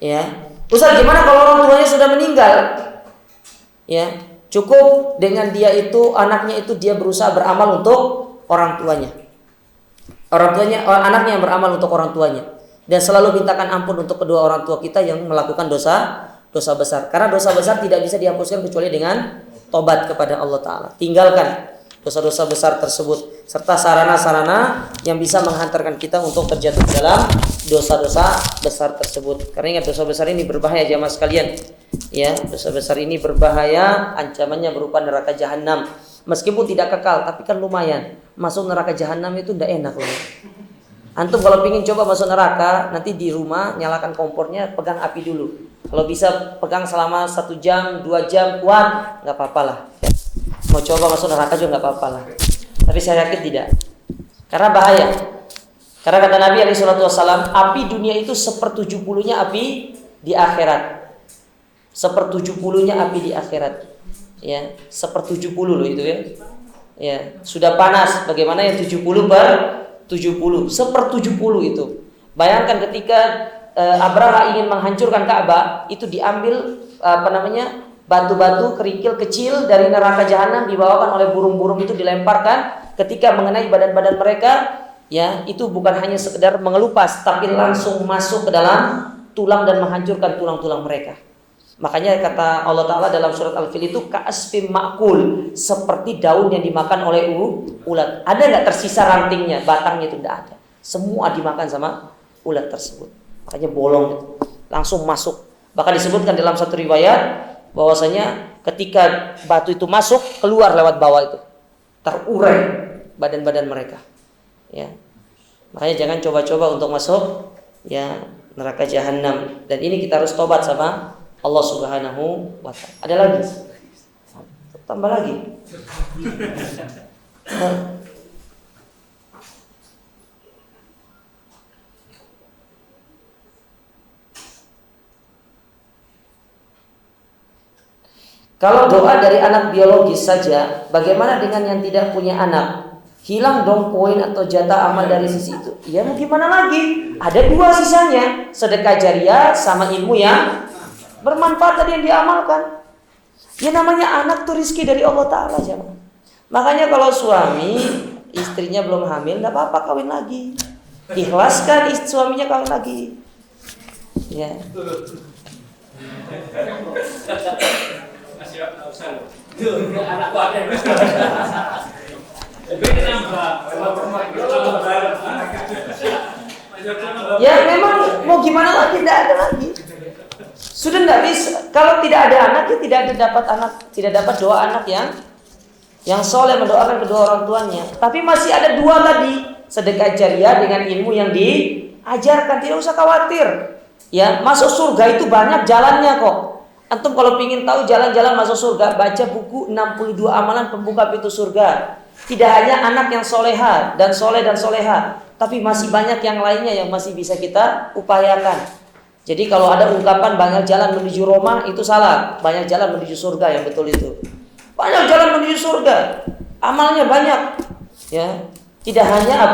Ya. Ustaz, gimana kalau orang tuanya sudah meninggal? Ya, cukup dengan dia itu, anaknya itu dia berusaha beramal untuk orang tuanya. Anaknya yang beramal untuk orang tuanya. Dan selalu mintakan ampun untuk kedua orang tua kita yang melakukan dosa besar. Karena dosa besar tidak bisa dihapuskan kecuali dengan tobat kepada Allah Ta'ala. Tinggalkan dosa-dosa besar tersebut serta sarana-sarana yang bisa menghantarkan kita untuk terjatuh dalam dosa-dosa besar tersebut. Karena ingat, dosa besar ini berbahaya jamaah sekalian. Ya, dosa besar ini berbahaya, ancamannya berupa neraka jahanam. Meskipun tidak kekal, tapi kan lumayan. Masuk neraka jahanam itu tidak enak loh. Antum kalau ingin coba masuk neraka, nanti di rumah nyalakan kompornya, pegang api dulu. Kalau bisa pegang selama 1 jam, 2 jam, kuat, nggak apa-apa lah. Mau coba masuk neraka juga nggak apa-apa lah. Tapi saya yakin tidak, karena bahaya. Karena kata Nabi SAW, api dunia itu 1/70-nya api di akhirat. 1/70-nya api di akhirat. Ya, 1/70 loh itu ya. Ya, sudah panas. Bagaimana yang 70/70? 1/70 itu. Bayangkan ketika Abraha ingin menghancurkan Ka'bah, itu diambil batu-batu kerikil kecil dari neraka jahanam, dibawakan oleh burung-burung itu, dilemparkan. Ketika mengenai badan-badan mereka, ya, itu bukan hanya sekedar mengelupas, tapi langsung masuk ke dalam tulang dan menghancurkan tulang-tulang mereka. Makanya kata Allah Ta'ala dalam surat Al-Fil itu ka'asfim ma'kul, seperti daun yang dimakan oleh ulat. Ada nggak tersisa rantingnya, batangnya itu tidak ada. Semua dimakan sama ulat tersebut. Makanya bolong itu, langsung masuk. Bahkan disebutkan dalam satu riwayat bahwasanya ketika batu itu masuk, keluar lewat bawah itu, terurai badan-badan mereka. Ya, makanya jangan coba-coba untuk masuk ya neraka jahanam. Dan ini kita harus tobat sama Allah Subhanahu wa ta'ala. Ada lagi? Tambah lagi. Kalau doa dari anak biologis saja, bagaimana dengan yang tidak punya anak? Hilang dong poin atau jatah amal dari sisi itu. Ya mau gimana lagi? Ada dua sisanya, sedekah jariah sama ilmu yang bermanfaat tadi yang diamalkan. Ya namanya anak tuh rizki dari Allah Ta'ala. Makanya kalau suami istrinya belum hamil, gak apa-apa kawin lagi. Ikhlaskan suaminya kawin lagi. Ya. Anakku ada yang ya memang mau gimana lagi, tidak ada lagi. Sudah tidak bisa. Kalau tidak ada anak, ya tidak ada dapat anak, tidak dapat doa anak yang soleh mendoakan kedua orang tuanya. Tapi masih ada dua tadi, sedekah jariah dengan ilmu yang diajarkan. Tidak usah khawatir. Ya, masuk surga itu banyak jalannya kok. Antum kalau ingin tahu jalan-jalan masuk surga, baca buku 62 amalan pembuka pintu surga. Tidak hanya anak yang soleha dan soleh dan soleha, tapi masih banyak yang lainnya yang masih bisa kita upayakan. Jadi kalau ada ungkapan banyak jalan menuju Roma, itu salah. Banyak jalan menuju surga, yang betul itu. Banyak jalan menuju surga, amalnya banyak. Ya, tidak hanya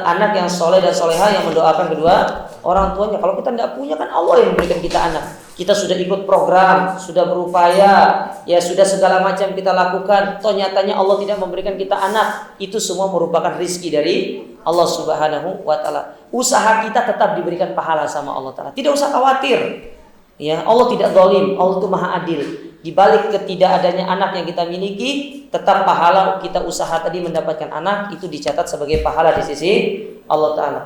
anak yang soleh dan soleha yang mendoakan kedua orang tuanya. Kalau kita tidak punya, kan Allah yang memberikan kita anak. Kita sudah ikut program, sudah berupaya, ya sudah segala macam kita lakukan. Toh nyatanya Allah tidak memberikan kita anak. Itu semua merupakan rizki dari Allah Subhanahu wa ta'ala. Usaha kita tetap diberikan pahala sama Allah ta'ala. Tidak usah khawatir. Ya, Allah tidak zalim, Allah itu maha adil. Di balik ketidakadanya anak yang kita miliki, tetap pahala kita usaha tadi mendapatkan anak itu dicatat sebagai pahala di sisi Allah ta'ala.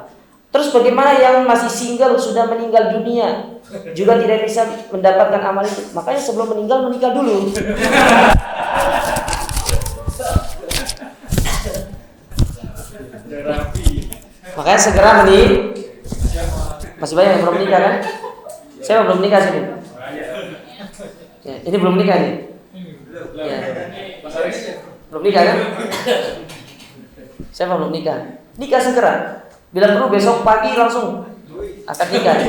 Terus bagaimana yang masih single sudah meninggal dunia juga tidak bisa mendapatkan amal itu? Makanya sebelum meninggal menikah dulu. Makanya segera Masih banyak yang belum menikah kan? Saya belum menikah sini. Ya, ini belum menikah nih. Ya. Belum nikah kan? Saya belum nikah. Nikah segera. Bila perlu besok pagi langsung akad nikah.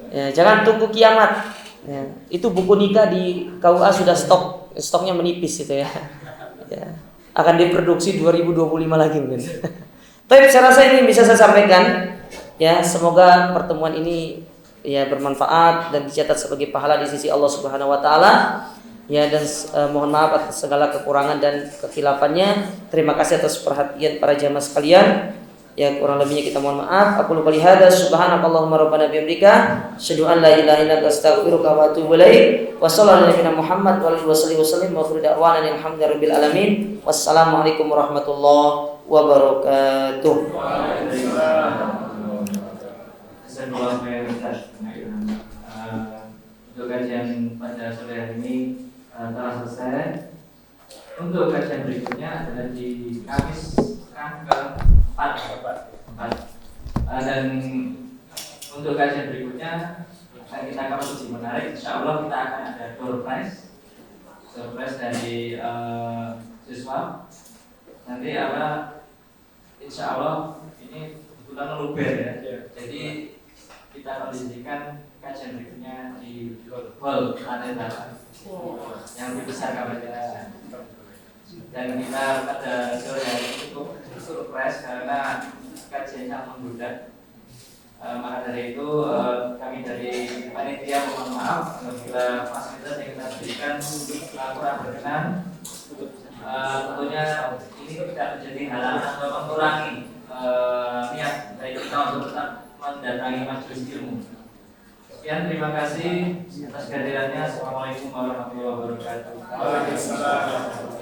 Ya, jangan tunggu kiamat. Ya, itu buku nikah di KUA sudah stoknya menipis itu ya. Ya, akan diproduksi 2025 lagi mungkin. Tapi saya rasa ini bisa saya sampaikan. Ya, semoga pertemuan ini ya bermanfaat dan dicatat sebagai pahala di sisi Allah Subhanahu wa taala. Ya, dan mohon maaf atas segala kekurangan dan kekhilaafannya. Terima kasih atas perhatian para jamaah sekalian. Ya, kurang lebihnya kita mohon maaf. Aku lupa hadza subhanakallahumma rabbana bihamdika asyhadu an la ilaha illa anta astaghfiruka wa atubu ilaik. Wa sallallahu alaihi Muhammad wa alihi wasallam wa akhiru da'wana alhamdulillahi alamin. Wassalamualaikum warahmatullahi wabarakatuh. Untuk kajian pada sore hari ini telah selesai. Untuk kajian berikutnya adalah di Kamis ke-4. Dan untuk kajian berikutnya kita akan lebih menarik. Insya Allah kita akan ada door prize dari siswa. Nanti insya Allah ini kebetulan luber ya. Jadi kita kondisikan kajian berikutnya di hall lantai 8 yang lebih besar kamarnya. Dan kita pada sore hari cukup surprise karena kajiannya membludak. Maka dari itu kami dari panitia mohon maaf apabila fasilitas yang kita berikan kurang berkenan. Tentunya ini tidak menjadi halangan atau mengurangi niat dari kita untuk tetap mendatangi majelis ilmu. Sekian, terima kasih atas kehadirannya. Assalamualaikum warahmatullahi wabarakatuh. Waalaikumsalam.